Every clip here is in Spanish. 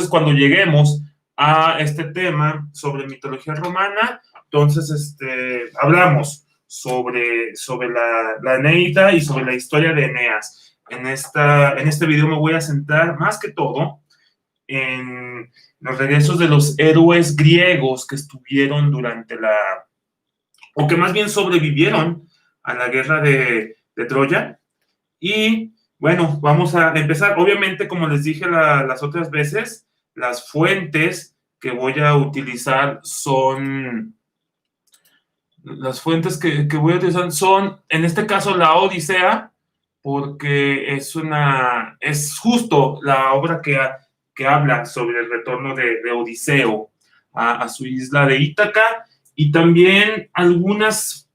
Entonces, cuando lleguemos a este tema sobre mitología romana, entonces hablamos sobre la Eneida y sobre la historia de Eneas. En este video me voy a centrar más que todo en los regresos de los héroes griegos que estuvieron o que más bien sobrevivieron a la guerra de Troya. Y bueno, vamos a empezar. Obviamente, como les dije las otras veces, las fuentes que voy a utilizar son, en este caso, la Odisea, porque es justo la obra que habla sobre el retorno de Odiseo a su isla de Ítaca, y también algunas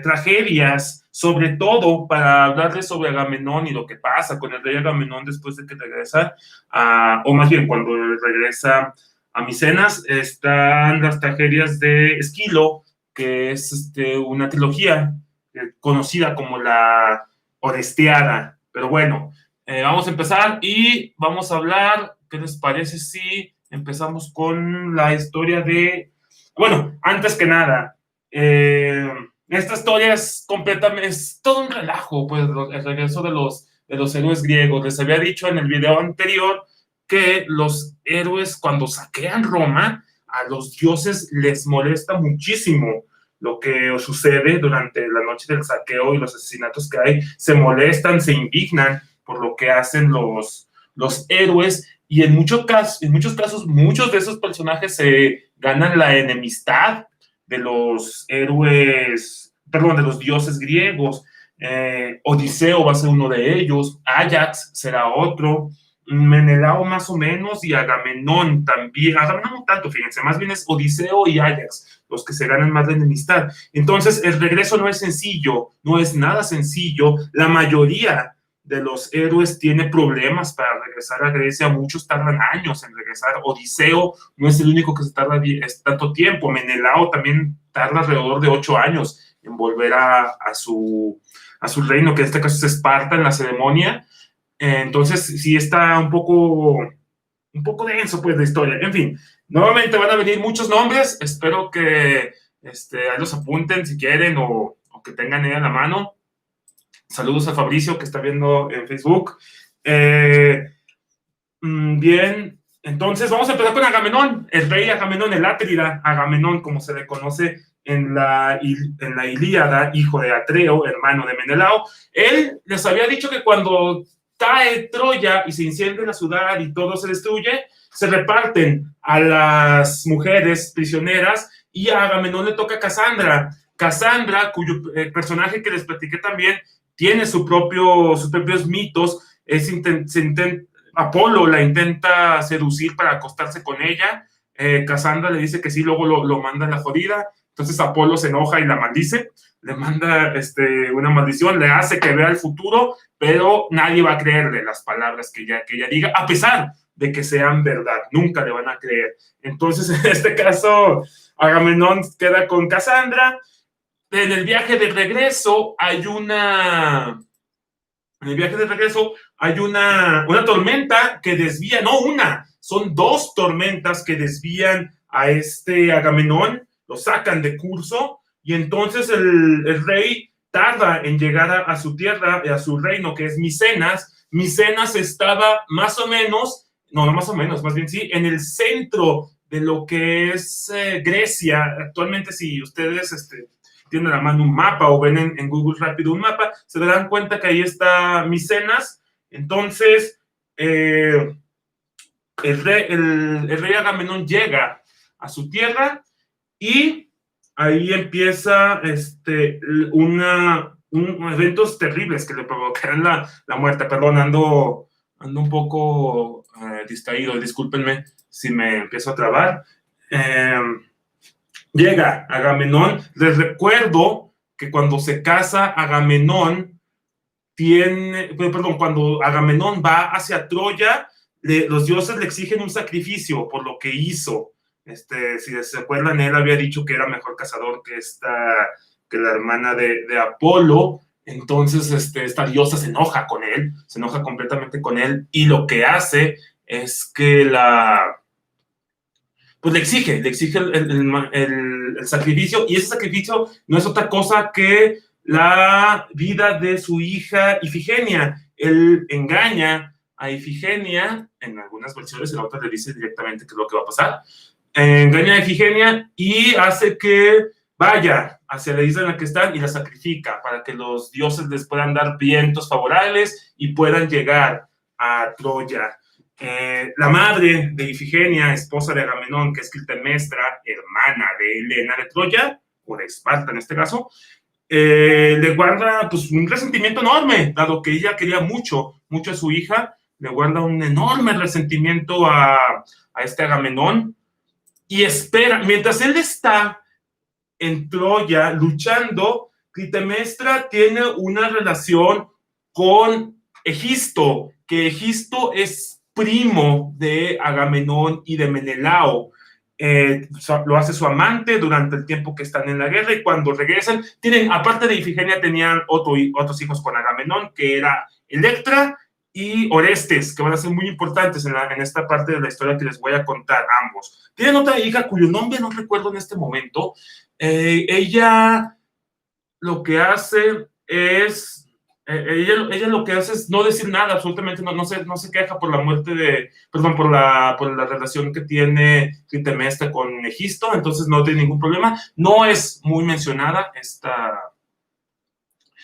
tragedias, sobre todo para hablarles sobre Agamenón y lo que pasa con el rey Agamenón después de que regresa, o más bien cuando regresa a Micenas. Están las tragedias de Esquilo, que es una trilogía conocida como la Orestiada. Pero bueno, vamos a empezar y vamos a hablar. ¿Qué les parece si empezamos con la historia de... Bueno, antes que nada, esta historia es todo un relajo, pues, el regreso de los héroes griegos. Les había dicho en el video anterior que los héroes, cuando saquean Roma, a los dioses les molesta muchísimo lo que sucede durante la noche del saqueo y los asesinatos que hay. Se molestan, se indignan por lo que hacen los héroes, y en muchos casos, muchos de esos personajes se ganan la enemistad de los héroes, perdón, de los dioses griegos. Odiseo va a ser uno de ellos, Ajax será otro, Menelao más o menos, y Agamenón también. Agamenón no tanto, fíjense, más bien es Odiseo y Ajax los que se ganan más la enemistad. Entonces, el regreso no es sencillo, no es nada sencillo. La mayoría de los héroes tiene problemas para regresar a Grecia. Muchos tardan años en regresar. Odiseo no es el único que se tarda tanto tiempo. Menelao también tarda alrededor de 8 años en volver a su reino, que en este caso es Esparta, en la ceremonia. Entonces, sí está un poco denso, pues, la historia. En fin, nuevamente van a venir muchos nombres. Espero que ahí los apunten si quieren, o que tengan ahí a la mano. Saludos a Fabricio, que está viendo en Facebook. Bien, entonces vamos a empezar con Agamenón, el rey Agamenón, el Átrida Agamenón, como se le conoce en la Ilíada, hijo de Atreo, hermano de Menelao. Él les había dicho que cuando cae Troya y se incendia la ciudad y todo se destruye, se reparten a las mujeres prisioneras, y a Agamenón le toca Casandra. Casandra, cuyo personaje que les platiqué también, tiene sus propios mitos. Apolo la intenta seducir para acostarse con ella. Casandra le dice que sí, luego lo manda a la jodida. Entonces Apolo se enoja y la maldice, le manda una maldición, le hace que vea el futuro, pero nadie va a creerle las palabras que ella diga, a pesar de que sean verdad. Nunca le van a creer. Entonces, en este caso, Agamenón queda con Casandra. En el viaje de regreso hay una tormenta que desvía, son 2 tormentas que desvían a Agamenón, lo sacan de curso, y entonces el rey tarda en llegar a su tierra, a su reino, que es Micenas. Micenas estaba más o menos, no más o menos, más bien sí, en el centro de lo que es Grecia. Actualmente, si ustedes tienen a la mano un mapa o ven en Google rápido un mapa, se darán cuenta que ahí está Micenas. Entonces, el rey Agamenón llega a su tierra, y ahí empieza eventos terribles que le provocarán la muerte. Perdón, ando un poco distraído, discúlpenme si me empiezo a trabar. Llega Agamenón. Les recuerdo que cuando se casa Agamenón, cuando Agamenón va hacia Troya, los dioses le exigen un sacrificio por lo que hizo. Si se acuerdan, él había dicho que era mejor cazador que la hermana de Apolo. Entonces, esta diosa se enoja con él, se enoja completamente con él, y lo que hace es que pues le exige el sacrificio, y ese sacrificio no es otra cosa que la vida de su hija Ifigenia. Él engaña a Ifigenia, en algunas versiones, en otras le dice directamente qué es lo que va a pasar. Engaña a Ifigenia y hace que vaya hacia la isla en la que están y la sacrifica para que los dioses les puedan dar vientos favorables y puedan llegar a Troya. La madre de Ifigenia, esposa de Agamenón, que es Clitemnestra, hermana de Helena de Troya, o de Esparta en este caso, le guarda pues un resentimiento enorme, dado que ella quería mucho, mucho a su hija, le guarda un enorme resentimiento a este Agamenón, y espera, mientras él está en Troya luchando, Clitemnestra tiene una relación con Egisto, que Egisto es primo de Agamenón y de Menelao. Lo hace su amante durante el tiempo que están en la guerra, y cuando regresan, aparte de Ifigenia, tenían otros hijos con Agamenón, que era Electra y Orestes, que van a ser muy importantes en esta parte de la historia que les voy a contar ambos. Tienen otra hija cuyo nombre no recuerdo en este momento. Ella lo que hace es ella lo que hace es no decir nada, absolutamente no se queja por la muerte por la relación que tiene Clitemnestra con Egisto, entonces no tiene ningún problema. No es muy mencionada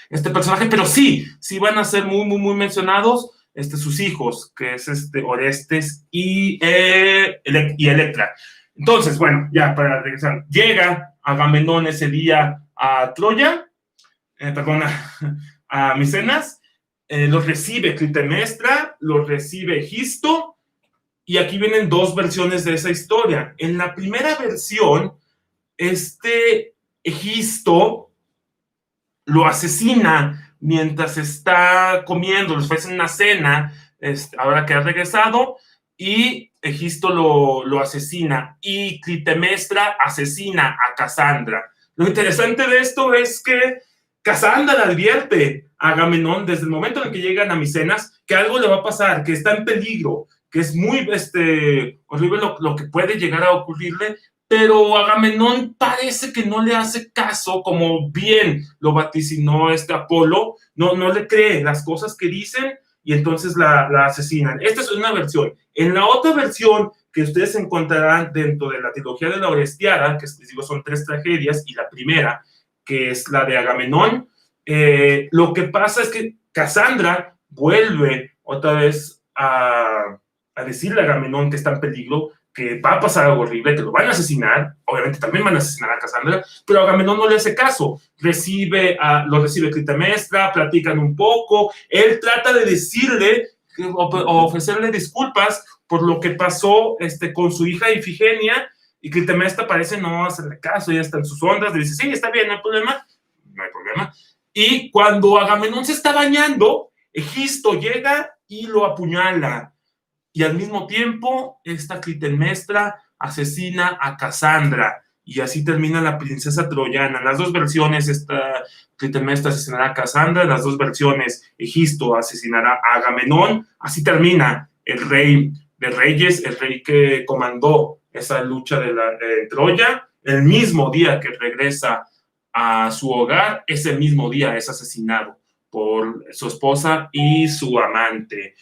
este personaje, pero sí van a ser muy, muy, muy mencionados sus hijos, que es Orestes y Electra. Entonces, bueno, ya para regresar, llega Agamenón ese día a Troya, a Micenas, los recibe Clitemnestra, los recibe Egisto, y aquí vienen dos versiones de esa historia. En la primera versión, Egisto lo asesina mientras está comiendo, les ofrecen una cena, ahora que ha regresado, y Egisto lo asesina, y Clitemnestra asesina a Casandra. Lo interesante de esto es que Casandra le advierte a Agamenón desde el momento en el que llegan a Micenas que algo le va a pasar, que está en peligro, que es muy horrible lo que puede llegar a ocurrirle, pero Agamenón parece que no le hace caso, como bien lo vaticinó Apolo, no le cree las cosas que dicen, y entonces la asesinan. Esta es una versión. En la otra versión que ustedes encontrarán dentro de la trilogía de la Orestiada, que les digo son 3 tragedias, y la primera, que es la de Agamenón, lo que pasa es que Casandra vuelve otra vez a decirle a Agamenón que está en peligro, que va a pasar algo horrible, que lo van a asesinar. Obviamente también van a asesinar a Casandra, pero Agamenón no le hace caso. Lo recibe Clitemnestra, platican un poco, él trata de decirle o ofrecerle disculpas por lo que pasó con su hija Ifigenia, y Clitemnestra parece no hacerle caso, ya está en sus ondas, le dice, sí, está bien, no hay problema. Y cuando Agamenón se está bañando, Egisto llega y lo apuñala, y al mismo tiempo esta Clitemnestra asesina a Casandra, y así termina la princesa troyana. En las dos versiones esta Clitemnestra asesinará a Casandra, en las dos versiones Egisto asesinará a Agamenón. Así termina el rey de reyes, el rey que comandó esa lucha de Troya. El mismo día que regresa a su hogar, ese mismo día es asesinado por su esposa y su amante.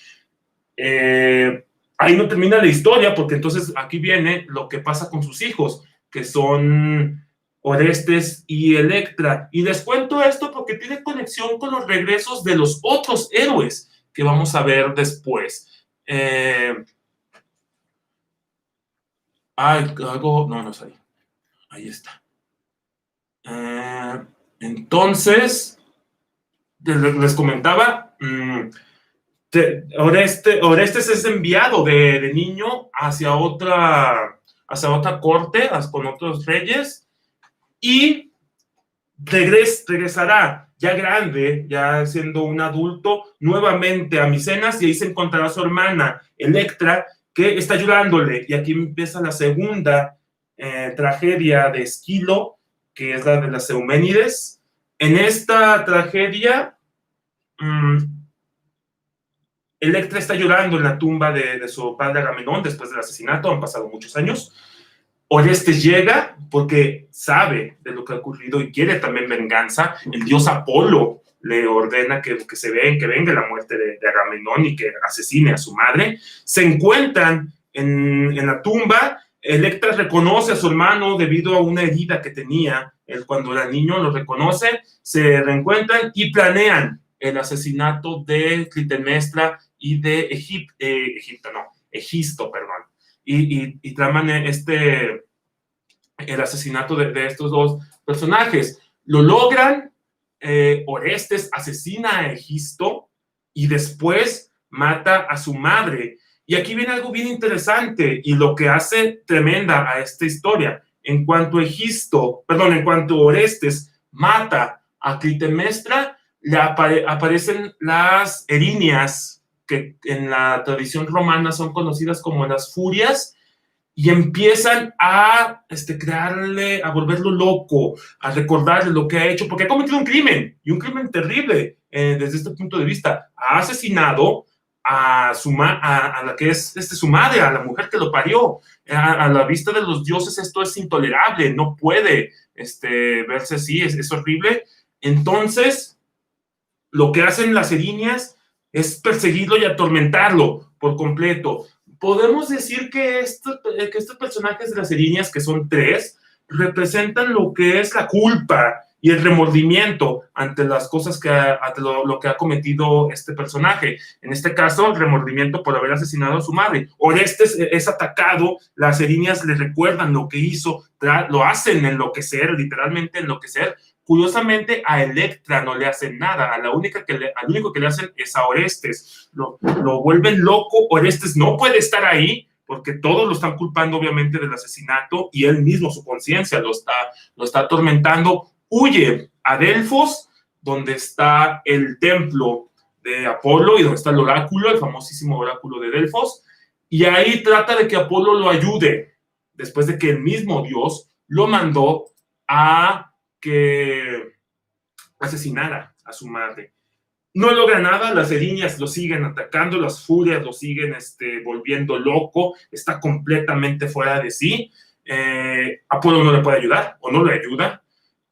Ahí no termina la historia, porque entonces aquí viene lo que pasa con sus hijos, que son Orestes y Electra. Y les cuento esto porque tiene conexión con los regresos de los otros héroes que vamos a ver después. No es ahí. Ahí está. Entonces, les comentaba, Orestes es enviado de niño hacia otra corte, con otros reyes, y regresará ya grande, ya siendo un adulto, nuevamente a Micenas, y ahí se encontrará su hermana Electra, que está ayudándole. Y aquí empieza la segunda tragedia de Esquilo, que es la de las Euménides. En esta tragedia, Electra está llorando en la tumba de su padre Agamenón después del asesinato, han pasado muchos años. Orestes llega porque sabe de lo que ha ocurrido y quiere también venganza. El dios Apolo le ordena que venga la muerte de Agamenón y que asesine a su madre. Se encuentran en la tumba. Electra reconoce a su hermano debido a una herida que tenía. Él, cuando era niño, lo reconoce, se reencuentran y planean el asesinato de Clitemnestra y de Egisto, perdón. Y traman el asesinato de estos dos personajes. Lo logran, Orestes asesina a Egisto y después mata a su madre. Y aquí viene algo bien interesante y lo que hace tremenda a esta historia. En cuanto Orestes mata a Clitemnestra, le aparecen las erinias, que en la tradición romana son conocidas como las furias, y empiezan a crearle, a volverlo loco, a recordarle lo que ha hecho, porque ha cometido un crimen, y un crimen terrible desde este punto de vista. Ha asesinado a la que es su madre, a la mujer que lo parió. A la vista de los dioses esto es intolerable, no puede verse así, es horrible. Entonces, lo que hacen las erinias es perseguirlo y atormentarlo por completo. Podemos decir que estos personajes de las erinias, que son 3, representan lo que es la culpa y el remordimiento ante las cosas ante lo que ha cometido este personaje. En este caso, el remordimiento por haber asesinado a su madre. Orestes es atacado, las erinias le recuerdan lo que hizo, lo hacen enloquecer, literalmente enloquecer. Curiosamente, a Electra no le hacen nada, al único que le hacen es a Orestes. Lo vuelven loco. Orestes no puede estar ahí porque todos lo están culpando, obviamente, del asesinato, y él mismo, su conciencia, lo está atormentando. Huye a Delfos, donde está el templo de Apolo y donde está el oráculo, el famosísimo oráculo de Delfos, y ahí trata de que Apolo lo ayude, después de que el mismo Dios lo mandó a que asesinara a su madre. No logra nada, las erinias lo siguen atacando, las furias lo siguen volviendo loco, está completamente fuera de sí. Apolo no le puede ayudar, o no le ayuda.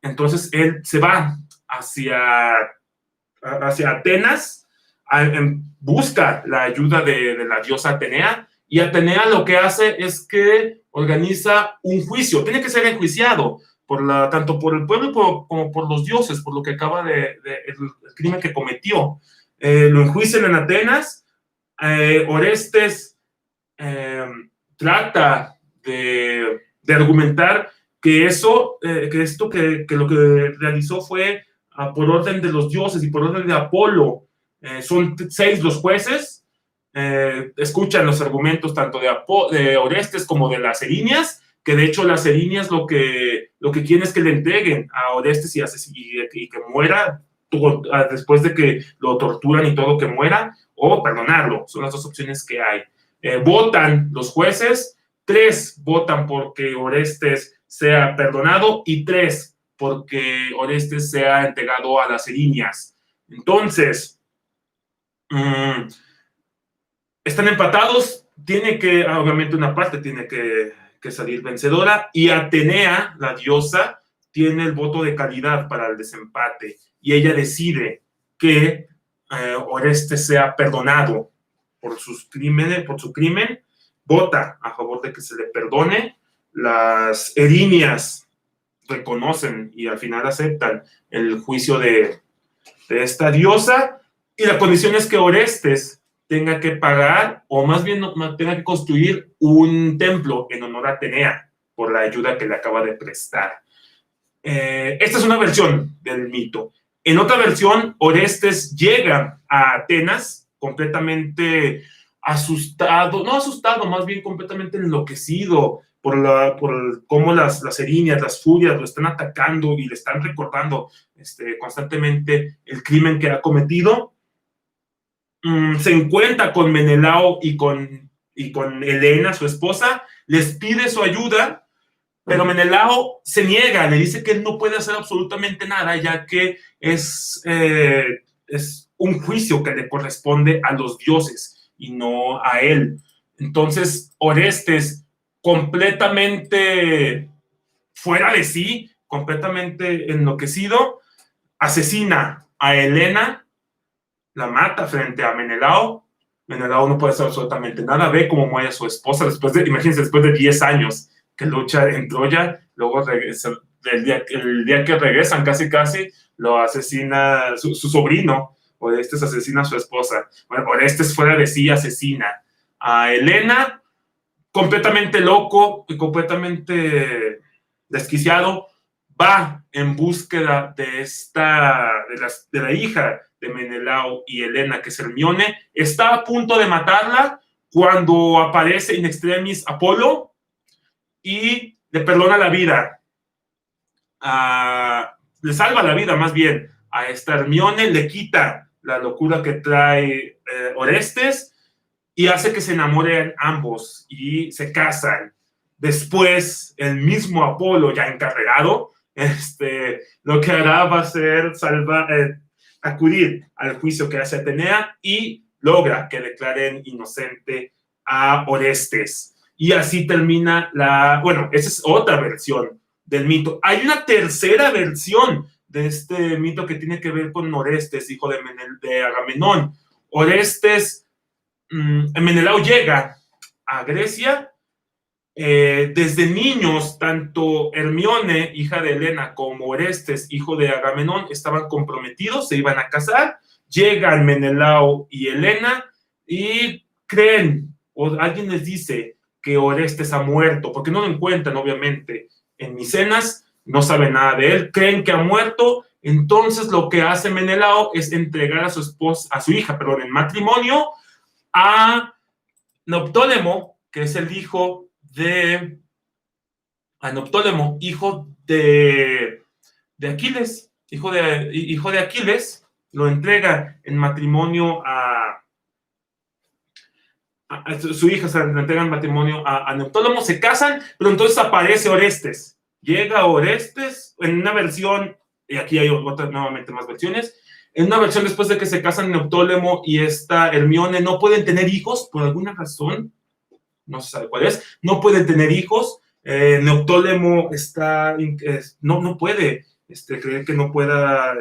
Entonces él se va hacia Atenas, busca la ayuda de la diosa Atenea, y Atenea lo que hace es que organiza un juicio. Tiene que ser enjuiciado tanto por el pueblo como por los dioses, por lo que acaba el crimen que cometió. Lo enjuician en Atenas. Orestes trata de argumentar que lo que realizó fue por orden de los dioses y por orden de Apolo. Son 6 los jueces, escuchan los argumentos tanto de Orestes como de las erinias, que de hecho las erinias lo que quieren es que le entreguen a Orestes y que muera después de que lo torturan y todo, que muera, o perdonarlo. Son las 2 opciones que hay. Votan los jueces, 3 votan porque Orestes sea perdonado y 3 porque Orestes sea entregado a las erinias. Entonces, están empatados, obviamente una parte tiene que salir vencedora, y Atenea, la diosa, tiene el voto de calidad para el desempate, y ella decide que Orestes sea perdonado por su crimen, vota a favor de que se le perdone. Las erinias reconocen y al final aceptan el juicio de esta diosa, y la condición es que Orestes tenga que pagar, o más bien tenga que construir un templo en honor a Atenea por la ayuda que le acaba de prestar. Esta es una versión del mito. En otra versión, Orestes llega a Atenas completamente asustado, no asustado, más bien completamente enloquecido por cómo las erinias, las furias lo están atacando y le están recordando constantemente el crimen que ha cometido. Se encuentra con Menelao y con Helena, su esposa, les pide su ayuda pero Menelao se niega, le dice que él no puede hacer absolutamente nada, ya que es un juicio que le corresponde a los dioses y no a él. Entonces, Orestes, completamente fuera de sí, completamente enloquecido, asesina a Helena, la mata frente a Menelao. Menelao no puede hacer absolutamente nada, ve cómo muere a su esposa, imagínense, después de 10 años que lucha en Troya, luego regresa, el día que regresan casi, lo asesina su sobrino, Orestes asesina a su esposa. Bueno, Orestes fuera de sí asesina a Helena, completamente loco y completamente desquiciado, va en búsqueda de la hija de Menelao y Helena, que es Hermione. Está a punto de matarla cuando aparece in extremis Apolo y le perdona la vida. Le salva la vida más bien a esta Hermione, le quita la locura que trae Orestes y hace que se enamoren ambos y se casan. Después, el mismo Apolo, ya encarregado, lo que hará va a ser acudir al juicio que hace Atenea y logra que declaren inocente a Orestes. Y así termina bueno, esa es otra versión del mito. Hay una tercera versión de este mito que tiene que ver con Orestes, hijo de Agamenón. Orestes, Menelao llega a Grecia. Desde niños, tanto Hermione, hija de Helena, como Orestes, hijo de Agamenón, estaban comprometidos, se iban a casar. Llegan Menelao y Helena y creen, o alguien les dice que Orestes ha muerto, porque no lo encuentran, obviamente, en Micenas, no saben nada de él, creen que ha muerto. Entonces lo que hace Menelao es entregar a su hija, en matrimonio a Neoptólemo, que es el hijo de Neoptólemo, hijo de Aquiles, hijo de Aquiles, lo entrega en matrimonio a su hija, se le entrega en matrimonio a Neoptólemo, se casan, pero entonces aparece Orestes. Llega Orestes en una versión, y aquí hay nuevamente más versiones, en una versión después de que se casan Neoptólemo y esta Hermione, no pueden tener hijos por alguna razón, no se sabe cuál es, no pueden tener hijos. Neoptólemo no puede creer que no pueda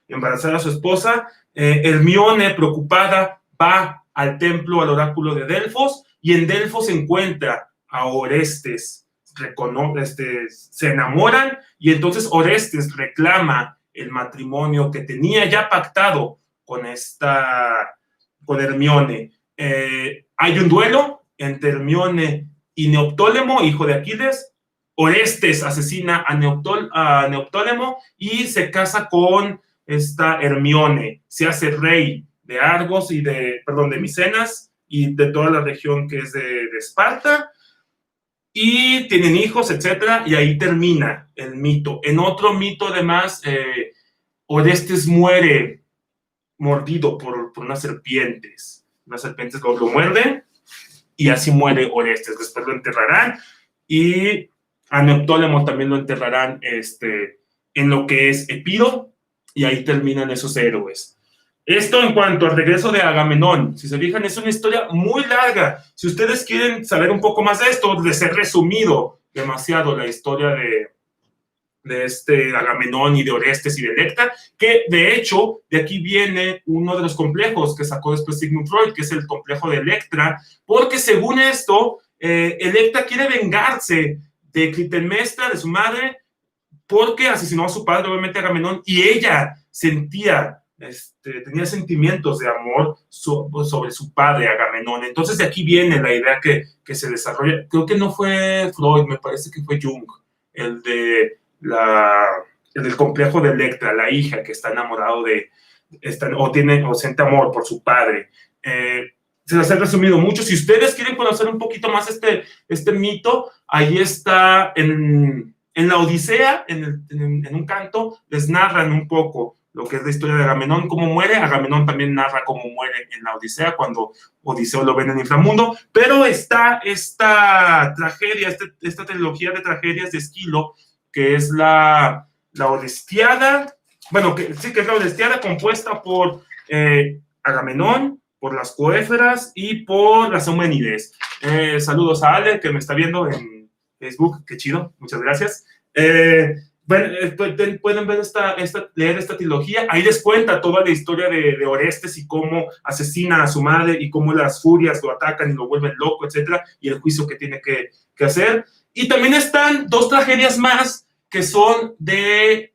embarazar a su esposa. Hermione, preocupada, va al templo, al oráculo de Delfos, y en Delfos se encuentra a Orestes. Se enamoran, y entonces Orestes reclama el matrimonio que tenía ya pactado con Hermione. Hay un duelo entre Hermione y Neoptólemo, hijo de Aquiles. Orestes asesina a Neoptólemo y se casa con esta Hermione. Se hace rey de Argos y de Micenas y de toda la región que es de Esparta. Y tienen hijos, etcétera, y ahí termina el mito. En otro mito, además, Orestes muere mordido por unas serpientes. Las serpientes lo muerden y así muere Orestes. Después lo enterrarán y a Neoptólemo también lo enterrarán en lo que es Epiro, y ahí terminan esos héroes. Esto en cuanto al regreso de Agamenón. Si se fijan, es una historia muy larga. Si ustedes quieren saber un poco más de esto, les he resumido demasiado la historia de Agamenón y de Orestes y de Electra, que de hecho de aquí viene uno de los complejos que sacó después Sigmund Freud, que es el complejo de Electra, porque según esto, Electra quiere vengarse de Clitemnestra, de su madre, porque asesinó a su padre, obviamente Agamenón, y ella tenía sentimientos de amor sobre su padre Agamenón. Entonces de aquí viene la idea que se desarrolla. Creo que no fue Freud, me parece que fue Jung, el del complejo de Electra, la hija que está enamorado o siente amor por su padre. Se las he resumido mucho. Si ustedes quieren conocer un poquito más este mito, ahí está en la Odisea, en un canto, les narran un poco lo que es la historia de Agamenón, cómo muere. Agamenón también narra cómo muere en la Odisea, cuando Odiseo lo ve en el inframundo, pero está esta tragedia, esta trilogía de tragedias de Esquilo, que es la Orestiada, bueno, sí que es la Orestiada, compuesta por Agamenón, por las Coéferas y por las Euménides. Saludos a Ale, que me está viendo en Facebook, qué chido, muchas gracias. Bueno, pueden ver leer esta trilogía. Ahí les cuenta toda la historia de Orestes y cómo asesina a su madre y cómo las furias lo atacan y lo vuelven loco, etcétera, y el juicio que tiene que hacer. Y también están dos tragedias más que son de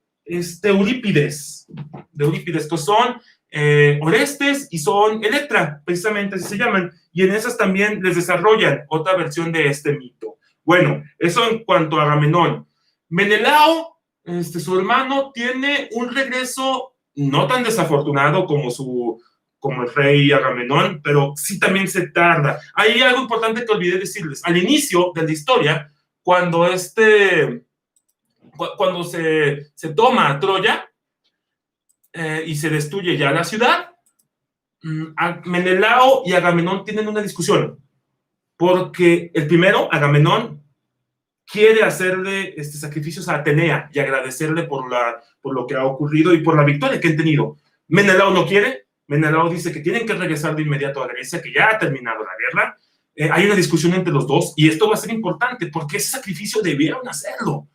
Eurípides, que son Orestes y son Electra, precisamente así se llaman, y en esas también les desarrollan otra versión de este mito. Bueno, eso en cuanto a Agamenón. Menelao, su hermano, tiene un regreso no tan desafortunado como el rey Agamenón, pero sí también se tarda. Hay algo importante que olvidé decirles. Al inicio de la historia, cuando se toma Troya y se destruye ya la ciudad, Menelao y Agamenón tienen una discusión, porque el primero, Agamenón, quiere hacerle sacrificios a Atenea y agradecerle por lo que ha ocurrido y por la victoria que han tenido. Menelao no quiere. Menelao dice que tienen que regresar de inmediato a Grecia, que ya ha terminado la guerra. Hay una discusión entre los dos y esto va a ser importante porque ese sacrificio debieron hacerlo.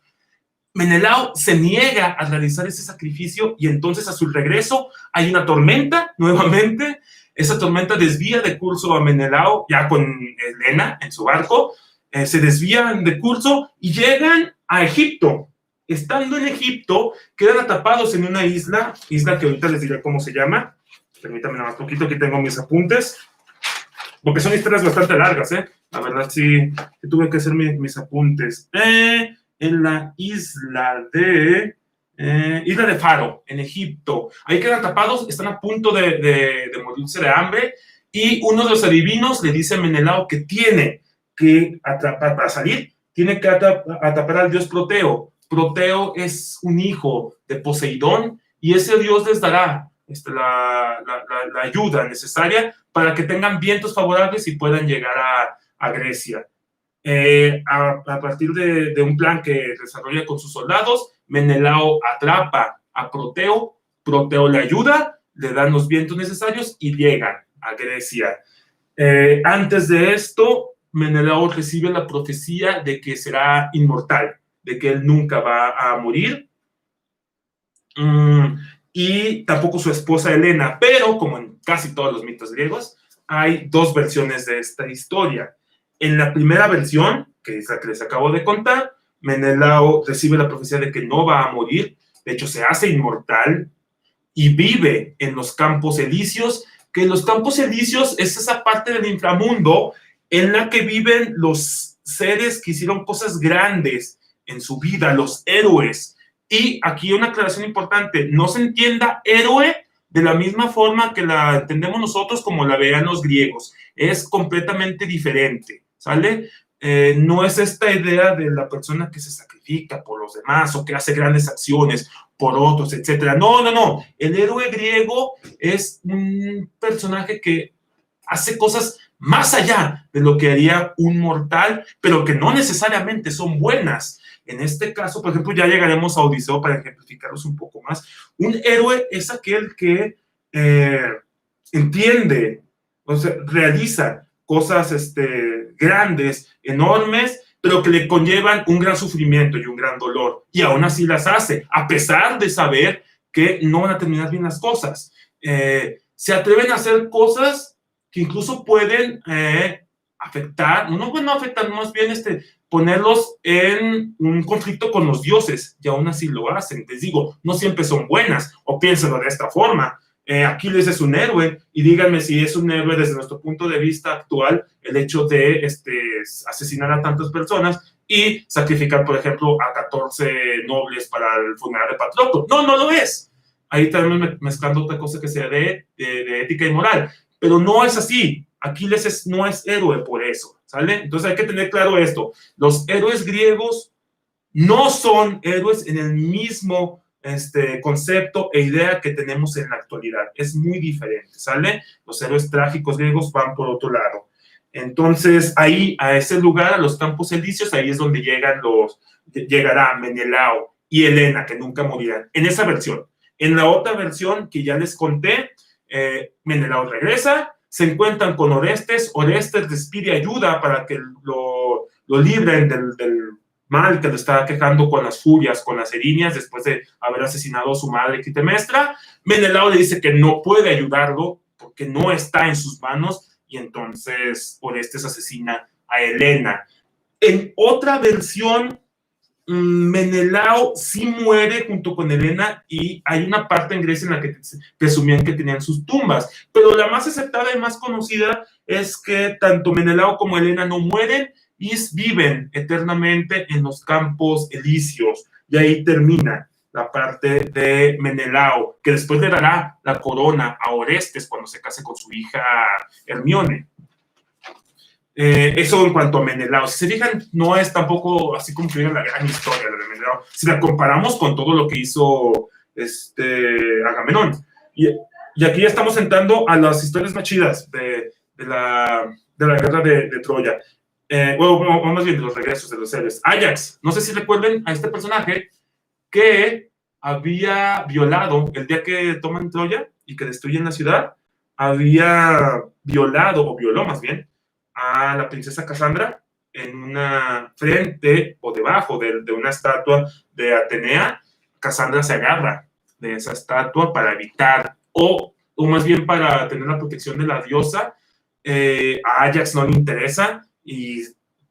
Menelao se niega a realizar ese sacrificio y entonces a su regreso hay una tormenta nuevamente. Esa tormenta desvía de curso a Menelao ya con Helena en su barco. Se desvían de curso y llegan a Egipto. Estando en Egipto, quedan atrapados en una isla que ahorita les diré cómo se llama. Permítanme nada más poquito, aquí tengo mis apuntes, porque son historias bastante largas, la verdad sí tuve que hacer mis apuntes. En la isla de Faro, en Egipto. Ahí quedan atrapados, están a punto de morirse de hambre, y uno de los adivinos le dice a Menelao que tiene que atrapar, para salir, tiene que atrapar al dios Proteo. Proteo es un hijo de Poseidón, y ese dios les dará la ayuda necesaria para que tengan vientos favorables y puedan llegar a Grecia. A partir de un plan que desarrolla con sus soldados, Menelao atrapa a Proteo, Proteo le ayuda, le dan los vientos necesarios y llegan a Grecia. Antes de esto, Menelao recibe la profecía de que será inmortal, de que él nunca va a morir, y tampoco su esposa Helena, pero como en casi todos los mitos griegos, hay dos versiones de esta historia. En la primera versión, que es la que les acabo de contar, Menelao recibe la profecía de que no va a morir, de hecho se hace inmortal y vive en los Campos Elíseos, que los Campos Elíseos es esa parte del inframundo en la que viven los seres que hicieron cosas grandes en su vida, los héroes. Y aquí una aclaración importante, no se entienda héroe de la misma forma que la entendemos nosotros como la veían los griegos, es completamente diferente, ¿sale? No es esta idea de la persona que se sacrifica por los demás o que hace grandes acciones por otros, etcétera. No. El héroe griego es un personaje que hace cosas más allá de lo que haría un mortal, pero que no necesariamente son buenas. En este caso, por ejemplo, ya llegaremos a Odiseo para ejemplificarlos un poco más. Un héroe es aquel que entiende, o sea, realiza cosas grandes, enormes, pero que le conllevan un gran sufrimiento y un gran dolor, y aún así las hace, a pesar de saber que no van a terminar bien las cosas. Se atreven a hacer cosas que incluso pueden afectar, no afectar, más bien ponerlos en un conflicto con los dioses, y aún así lo hacen. Les digo, no siempre son buenas, o piénsenlo de esta forma. Aquiles es un héroe, y díganme si es un héroe desde nuestro punto de vista actual el hecho de asesinar a tantas personas y sacrificar, por ejemplo, a 14 nobles para el funeral de Patroclo. No lo es. Ahí también mezclando otra cosa que sea de ética y moral, pero no es así. Aquiles no es héroe por eso, ¿sale? Entonces hay que tener claro esto. Los héroes griegos no son héroes en el mismo concepto e idea que tenemos en la actualidad. Es muy diferente, ¿sale? Los héroes trágicos griegos van por otro lado. Entonces, ahí, a ese lugar, a los Campos Elíseos, ahí es donde llegará Menelao y Helena, que nunca morirán. En esa versión. En la otra versión que ya les conté, Menelao regresa, se encuentran con Orestes, Orestes les pide ayuda para que lo libren del mal que lo estaba quejando con las furias, con las erinias, después de haber asesinado a su madre Clitemnestra. Menelao le dice que no puede ayudarlo porque no está en sus manos, y entonces Orestes asesina a Helena. En otra versión, Menelao sí muere junto con Helena, y hay una parte en Grecia en la que presumían que tenían sus tumbas, pero la más aceptada y más conocida es que tanto Menelao como Helena no mueren y viven eternamente en los Campos Elíseos, y ahí termina la parte de Menelao, que después le dará la corona a Orestes cuando se case con su hija Hermione. Eso en cuanto a Menelao. Si se fijan, no es tampoco así como que viene la gran historia de Menelao, si la comparamos con todo lo que hizo Agamenón. Y aquí ya estamos entrando a las historias más chidas de la guerra de Troya. Bueno, más bien de los regresos de los héroes. Ajax, no sé si recuerden a este personaje que había violado el día que toman Troya y que destruyen la ciudad. Había violado, o violó más bien, a la princesa Casandra en una frente o debajo de una estatua de Atenea. Casandra se agarra de esa estatua para evitar, o más bien para tener la protección de la diosa. A Ajax no le interesa, y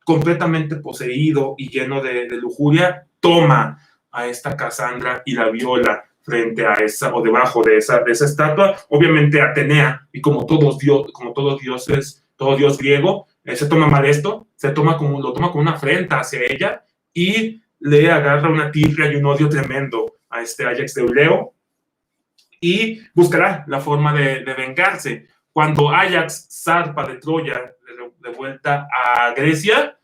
completamente poseído y lleno de lujuria, toma a esta Casandra y la viola frente a esa, o debajo de esa estatua. Obviamente Atenea, y como todos dioses, todo dios griego, se toma mal esto, lo toma como una afrenta hacia ella, y le agarra una tirria y un odio tremendo a este Ajax de Euleo, y buscará la forma de vengarse. Cuando Ajax zarpa de Troya de vuelta a Grecia,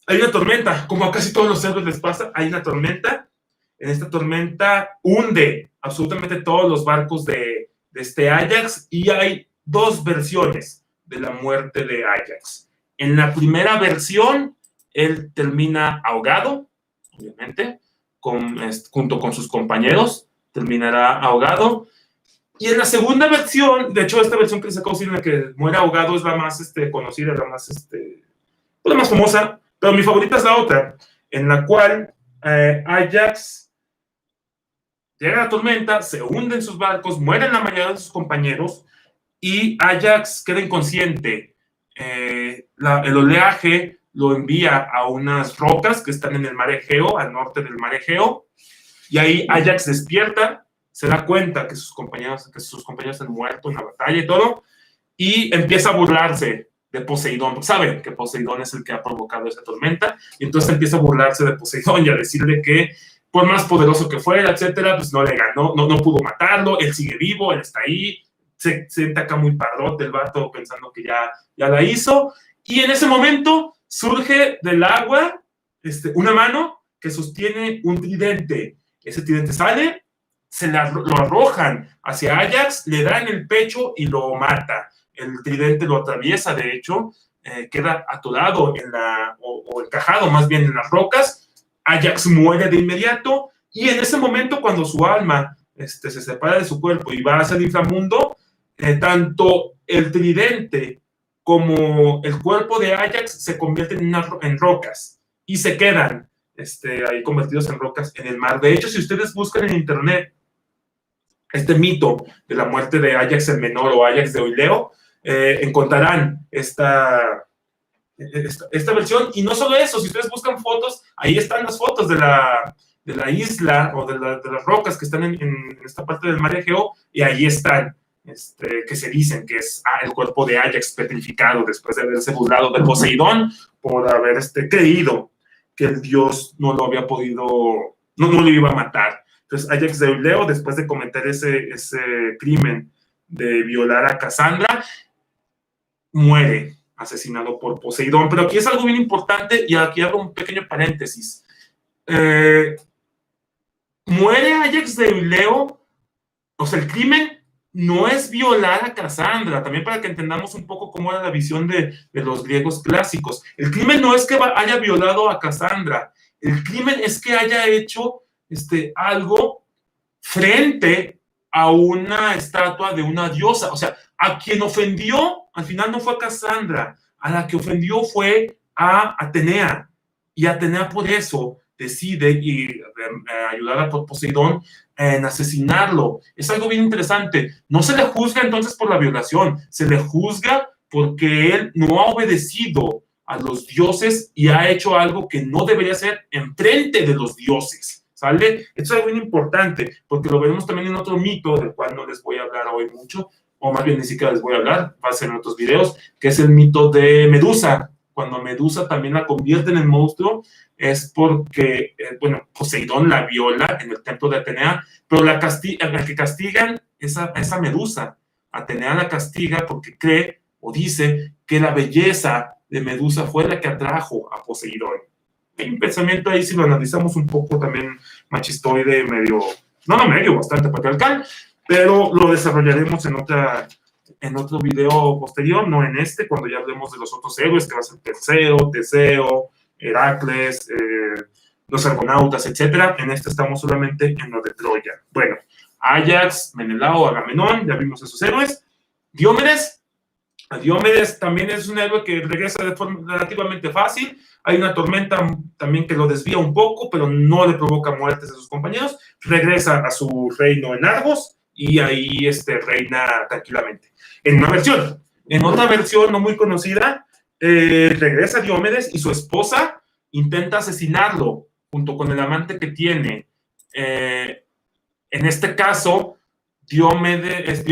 hay una tormenta, como a casi todos los héroes les pasa, hay una tormenta. En esta tormenta hunde absolutamente todos los barcos de este Ajax, y hay dos versiones de la muerte de Ajax. En la primera versión, él termina ahogado, obviamente, junto con sus compañeros, terminará ahogado. Y en la segunda versión, de hecho, esta versión que les acabo de decir, en la que muere ahogado, es la más conocida, la más famosa, pero mi favorita es la otra, en la cual Ajax llega a la tormenta, se hunde en sus barcos, mueren la mayoría de sus compañeros, y Ajax queda inconsciente. El oleaje lo envía a unas rocas que están en el mar Egeo, al norte del mar Egeo, y ahí Ajax despierta, se da cuenta que sus compañeros han muerto en la batalla y todo, y empieza a burlarse de Poseidón. Saben que Poseidón es el que ha provocado esa tormenta, y entonces empieza a burlarse de Poseidón y a decirle que por más poderoso que fuera, etcétera, pues no le ganó, no pudo matarlo, él sigue vivo, él está ahí. Se siente acá muy padrote el vato, pensando que ya la hizo, y en ese momento surge del agua una mano que sostiene un tridente. Ese tridente sale, lo arrojan hacia Ajax, le da en el pecho y lo mata. El tridente lo atraviesa, de hecho, queda atorado o encajado más bien en las rocas. Ajax muere de inmediato, y en ese momento, cuando su alma se separa de su cuerpo y va hacia el inframundo, tanto el tridente como el cuerpo de Ajax se convierten en rocas, y se quedan ahí convertidos en rocas en el mar. De hecho, si ustedes buscan en internet este mito de la muerte de Ajax el Menor o Ajax de Euleo, encontrarán esta versión. Y no solo eso, si ustedes buscan fotos, ahí están las fotos de la isla, o de las rocas que están en esta parte del mar Egeo, y ahí están, que se dicen que es el cuerpo de Ajax petrificado después de haberse burlado de Poseidón por haber creído que el dios no lo había podido, no lo iba a matar. Entonces Ajax de Euleo, después de cometer ese crimen de violar a Casandra, muere asesinado por Poseidón. Pero aquí es algo bien importante, y aquí hago un pequeño paréntesis. muere Ajax de Euleo. O sea, el crimen no es violar a Casandra, también para que entendamos un poco cómo era la visión de los griegos clásicos. El crimen no es que haya violado a Casandra, el crimen es que haya hecho algo frente a una estatua de una diosa. O sea, a quien ofendió, al final no fue a Casandra, a la que ofendió fue a Atenea. Y Atenea por eso decide ayudar a Poseidón en asesinarlo. Es algo bien interesante. No se le juzga entonces por la violación, se le juzga porque él no ha obedecido a los dioses y ha hecho algo que no debería hacer enfrente de los dioses. ¿Sale? Esto es algo bien importante, porque lo veremos también en otro mito, del cual no les voy a hablar hoy mucho, o más bien ni siquiera les voy a hablar, va a ser en otros videos, que es el mito de Medusa. Cuando Medusa también la convierten en monstruo, es porque, Poseidón la viola en el templo de Atenea, pero la que castigan es a esa Medusa. Atenea la castiga porque cree o dice que la belleza de Medusa fue la que atrajo a Poseidón. Hay un pensamiento ahí, si lo analizamos un poco también machistoide, bastante patriarcal, pero lo desarrollaremos en otro video posterior, no en este, cuando ya hablemos de los otros héroes, que va a ser Perseo, Teseo, Heracles, los argonautas, etc. En este estamos solamente en lo de Troya. Bueno, Ajax, Menelao, Agamenón, ya vimos esos héroes. Diomedes también es un héroe que regresa de forma relativamente fácil. Hay una tormenta también que lo desvía un poco, pero no le provoca muertes a sus compañeros. Regresa a su reino en Argos y ahí reina tranquilamente. En otra versión no muy conocida, regresa Diomedes y su esposa intenta asesinarlo junto con el amante que tiene. En este caso, Diomedes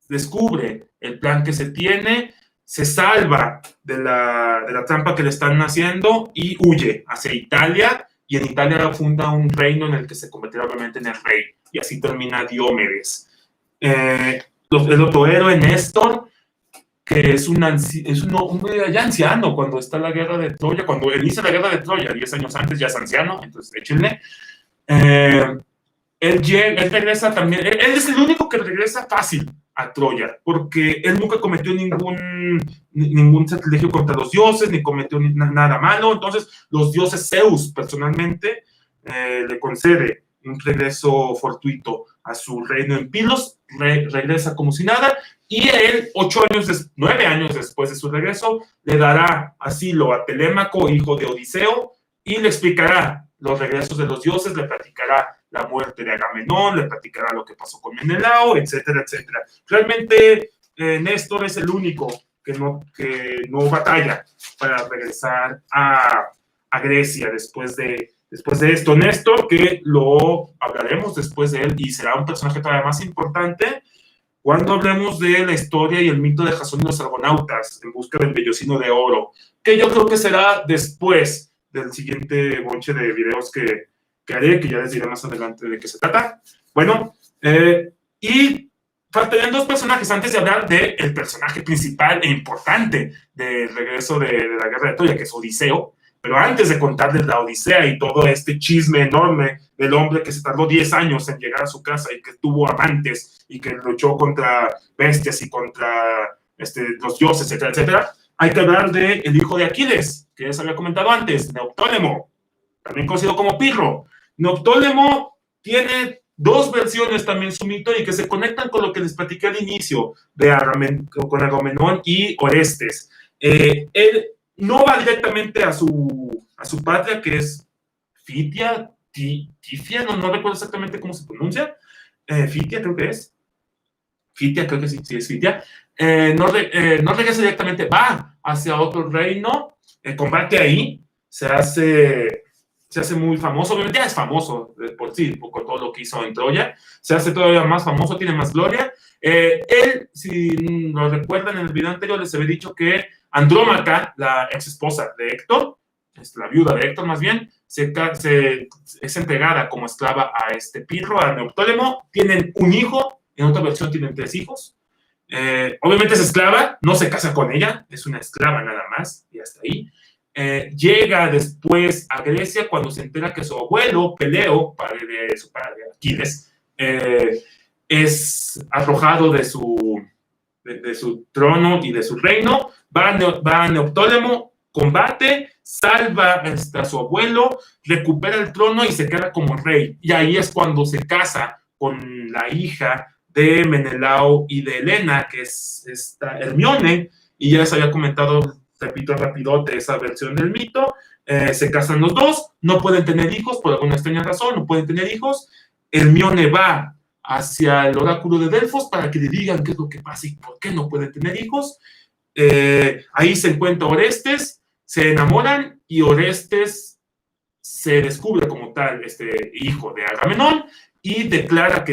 descubre el plan que se tiene, se salva de la trampa que le están haciendo y huye hacia Italia, y en Italia funda un reino en el que se convertirá obviamente en el rey, y así termina Diomedes. El otro héroe, Néstor, que es un hombre ya anciano cuando está la guerra de Troya, cuando inicia la guerra de Troya, 10 años antes ya es anciano, entonces échenle. Él regresa también, él es el único que regresa fácil a Troya, porque él nunca cometió ningún sacrilegio contra los dioses, ni cometió nada malo. Entonces los dioses, Zeus personalmente le concede un regreso fortuito a su reino en Pilos, regresa como si nada, y él, 9 años después de su regreso, le dará asilo a Telémaco, hijo de Odiseo, y le explicará los regresos de los dioses, le platicará la muerte de Agamenón, le platicará lo que pasó con Menelao, etcétera, etcétera. Realmente Néstor es el único que no batalla para regresar a Grecia después de esto. Néstor, que lo hablaremos después de él y será un personaje todavía más importante cuando hablemos de la historia y el mito de Jasón y los argonautas en busca del vellocino de oro, que yo creo que será después del siguiente bonche de videos que haré, que ya les diré más adelante de qué se trata. Bueno, y faltarían 2 personajes antes de hablar del personaje principal e importante del regreso de la guerra de Troya, que es Odiseo. Pero antes de contarles la Odisea y todo este chisme enorme del hombre que se tardó 10 años en llegar a su casa y que tuvo amantes y que luchó contra bestias y contra los dioses, etcétera, etcétera, hay que hablar del hijo de Aquiles, que les había comentado antes, Neoptólemo, también conocido como Pirro. Neoptólemo tiene 2 versiones también su mito y que se conectan con lo que les platiqué al inicio con Agamenón y Orestes. Él no va directamente a su patria, que es Fitia, Tifia, no recuerdo exactamente cómo se pronuncia. Fitia creo que es. Fitia, creo que sí es Fitia. No regresa directamente, va hacia otro reino, combate ahí, se hace muy famoso, obviamente ya es famoso por sí, con todo lo que hizo en Troya, se hace todavía más famoso, tiene más gloria. Él, si lo recuerdan en el video anterior, les había dicho que Andrómaca, la ex esposa de Héctor, la viuda de Héctor más bien, es entregada como esclava a Pirro, a Neoptólemo. Tienen un hijo, en otra versión tienen 3 hijos. Obviamente es esclava, no se casa con ella, es una esclava nada más, y hasta ahí. llega después a Grecia cuando se entera que su abuelo, Peleo, padre de su padre, Aquiles, es arrojado de su trono y de su reino. Va a Neoptólemo, combate, salva a su abuelo, recupera el trono y se queda como rey. Y ahí es cuando se casa con la hija de Menelao y de Helena, que es esta Hermione, y ya les había comentado, repito rapidote, esa versión del mito. Se casan los dos, no pueden tener hijos, por alguna extraña razón, no pueden tener hijos. Hermione va hacia el oráculo de Delfos para que le digan qué es lo que pasa y por qué no pueden tener hijos. Ahí se encuentra Orestes, se enamoran y Orestes se descubre como tal hijo de Agamenón y declara que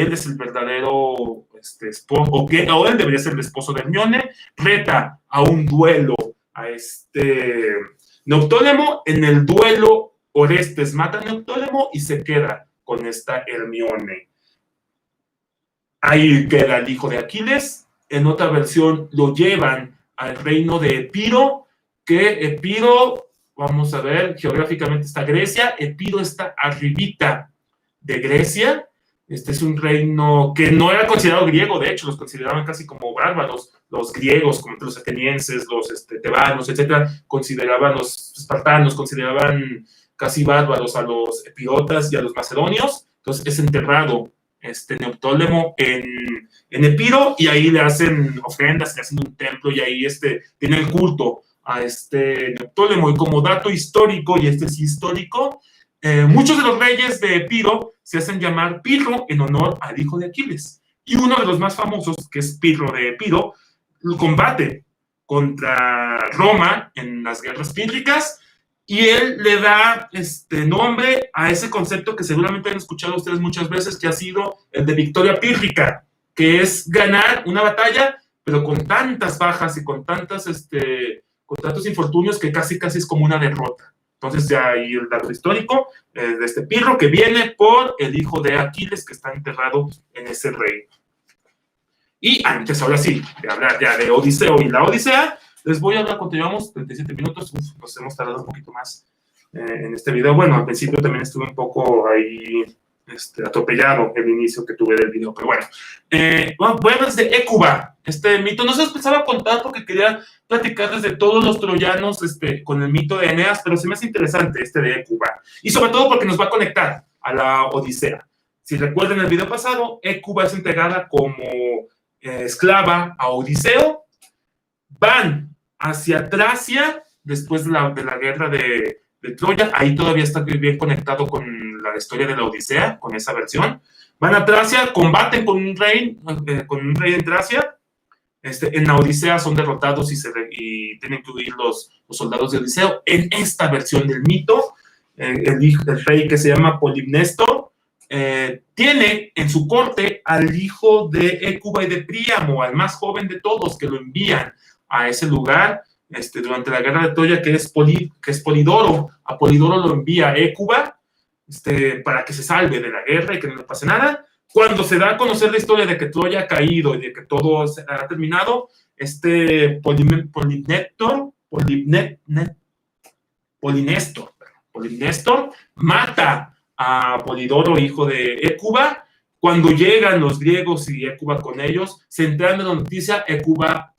él es el verdadero esposo, o él debería ser el esposo de Hermione. Reta a un duelo a Neoptólemo. En el duelo Orestes mata a Neoptólemo y se queda con esta Hermione. Ahí queda el hijo de Aquiles. En otra versión lo llevan al reino de Epiro, que Epiro, vamos a ver, geográficamente está Grecia. Epiro está arribita de Grecia. Este es un reino que no era considerado griego, de hecho, los consideraban casi como bárbaros. Los griegos, como los atenienses, los tebanos, etcétera, consideraban, los espartanos consideraban casi bárbaros a los epirotas y a los macedonios. Entonces es enterrado Neoptólemo en Epiro, y ahí le hacen ofrendas, le hacen un templo, y ahí tiene el culto a Neoptólemo. Y como dato histórico, y sí histórico, muchos de los reyes de Epiro se hacen llamar Pirro en honor al hijo de Aquiles. Y uno de los más famosos, que es Pirro de Epiro, combate contra Roma en las guerras pírricas, y él le da nombre a ese concepto que seguramente han escuchado ustedes muchas veces, que ha sido el de victoria pírrica, que es ganar una batalla, pero con tantas bajas y con tantos infortunios que casi es como una derrota. Entonces ya hay el dato histórico de este Pirro, que viene por el hijo de Aquiles, que está enterrado en ese reino. Y antes, ahora sí, de hablar ya de Odiseo y la Odisea, les voy a hablar, continuamos, 37 minutos, nos hemos tardado un poquito más en este video. Bueno, al principio también estuve un poco ahí atropellado el inicio que tuve del video, pero bueno. Voy a hablar de Hécuba, este mito. No se los pensaba contar porque quería platicarles de todos los troyanos con el mito de Eneas, pero se me hace interesante de Hécuba, y sobre todo porque nos va a conectar a la Odisea. Si recuerdan el video pasado, Hécuba es entregada como esclava a Odiseo. Van hacia Tracia después de la guerra de Troya. Ahí todavía está bien conectado con la historia de la Odisea, con esa versión. Van a Tracia, combaten con un rey en Tracia. En la Odisea son derrotados y tienen que huir los soldados de Odiseo. En esta versión del mito, el rey, que se llama Polimnestor, tiene en su corte al hijo de Hécuba y de Príamo, al más joven de todos, que lo envían a ese lugar durante la guerra de Troya, que es Polidoro. A Polidoro lo envía a Hécuba para que se salve de la guerra y que no le pase nada. Cuando se da a conocer la historia de que Troya ha caído y de que todo ha terminado, Polinestor mata a Polidoro, hijo de Hécuba. Cuando llegan los griegos y Hécuba con ellos, se enteran de la noticia. Hécuba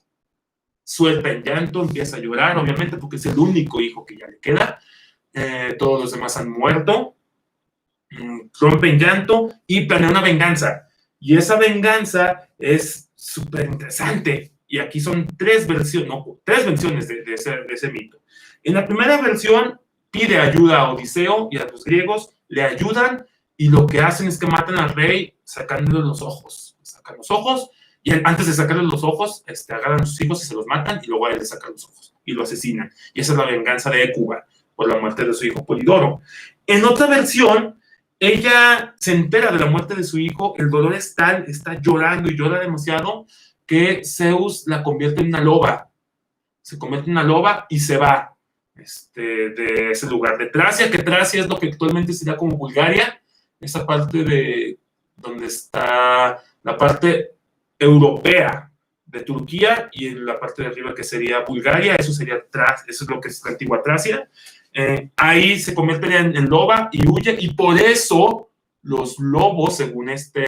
suelta en llanto, empieza a llorar, obviamente, porque es el único hijo que ya le queda. Todos los demás han muerto. Rompe en llanto y planea una venganza. Y esa venganza es súper interesante. Y aquí son tres versiones de ese mito. En la primera versión, pide ayuda a Odiseo y a los griegos, le ayudan, y lo que hacen es que matan al rey sacándole los ojos. Sacan los ojos, y antes de sacarle los ojos, agarran a sus hijos y se los matan, y luego a él le sacan los ojos y lo asesinan. Y esa es la venganza de Hécuba por la muerte de su hijo Polidoro. En otra versión, ella se entera de la muerte de su hijo, el dolor es tal, está llorando y llora demasiado, que Zeus la convierte en una loba. Se convierte en una loba y se va de ese lugar de Tracia, que Tracia es lo que actualmente sería como Bulgaria, esa parte de donde está la parte europea de Turquía, y en la parte de arriba que sería Bulgaria, eso es lo que es la antigua Tracia. Ahí se convierte en loba y huye, y por eso los lobos, según esta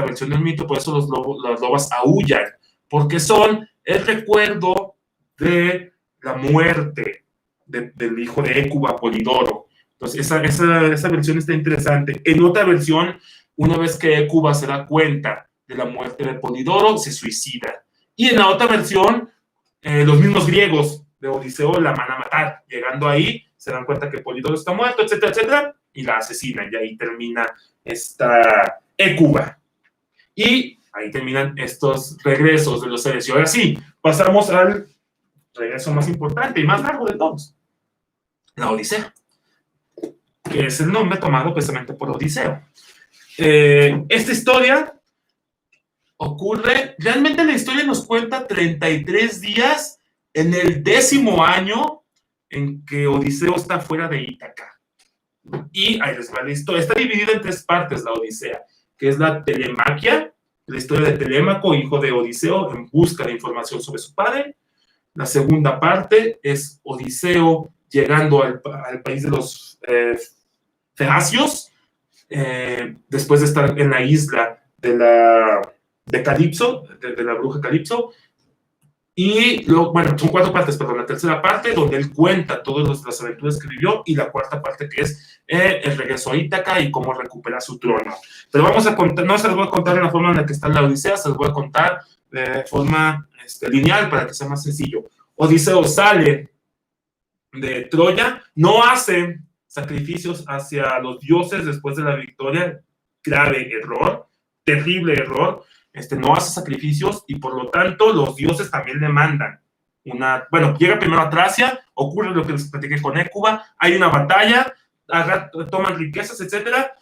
versión del mito, por eso las lobas aúllan, porque son el recuerdo de la muerte del hijo de Hécuba, Polidoro. Entonces, esa versión está interesante. En otra versión, una vez que Hécuba se da cuenta de la muerte de Polidoro, se suicida. Y en la otra versión, los mismos griegos de Odiseo la van a matar. Llegando ahí, se dan cuenta que Polidoro está muerto, etcétera, etcétera, y la asesinan. Y ahí termina esta Hécuba. Y ahí terminan estos regresos de los seres. Y ahora sí, pasamos al regreso más importante y más largo de todos, la Odisea, que es el nombre tomado precisamente por Odiseo. Esta historia ocurre, realmente la historia nos cuenta 33 días en el 10º año en que Odiseo está fuera de Ítaca. Y ahí les va la historia. Está dividida en 3 partes la Odisea, que es la telemaquia, la historia de Telémaco, hijo de Odiseo, en busca de información sobre su padre. La segunda parte es Odiseo llegando al país de los Feacios, después de estar en la isla de Calipso, de la bruja Calipso. Y luego, bueno, son 4 partes, perdón. La tercera parte, donde él cuenta todas las aventuras que vivió, y la cuarta parte, que es el regreso a Ítaca y cómo recuperar su trono. Pero vamos a contar, no se los voy a contar en la forma en la que está la Odisea, se los voy a contar de forma lineal para que sea más sencillo. Odiseo sale de Troya, no hace sacrificios hacia los dioses después de la victoria, grave error, terrible error. No hace sacrificios, y por lo tanto los dioses también le mandan bueno, llega primero a Tracia, ocurre lo que les platiqué con Hécuba, hay una batalla, toman riquezas, etcétera,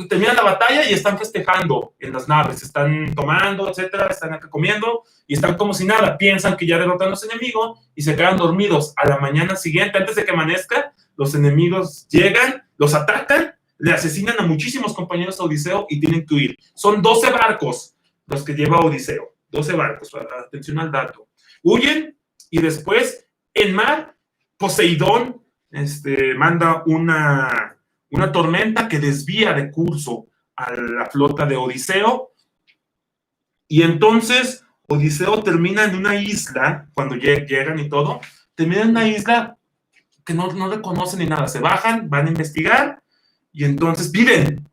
terminan la batalla y están festejando en las naves, están tomando, etcétera, están acá comiendo y están como si nada, piensan que ya derrotan a los enemigos y se quedan dormidos. A la mañana siguiente, antes de que amanezca, los enemigos llegan, los atacan, le asesinan a muchísimos compañeros de Odiseo y tienen que huir. Son 12 barcos los que lleva Odiseo, 12 barcos, atención al dato. Huyen, y después, en mar, Poseidón manda una tormenta que desvía de curso a la flota de Odiseo, y entonces Odiseo termina en una isla, cuando llegan y todo, termina en una isla que no reconocen ni nada. Se bajan, van a investigar, y entonces piden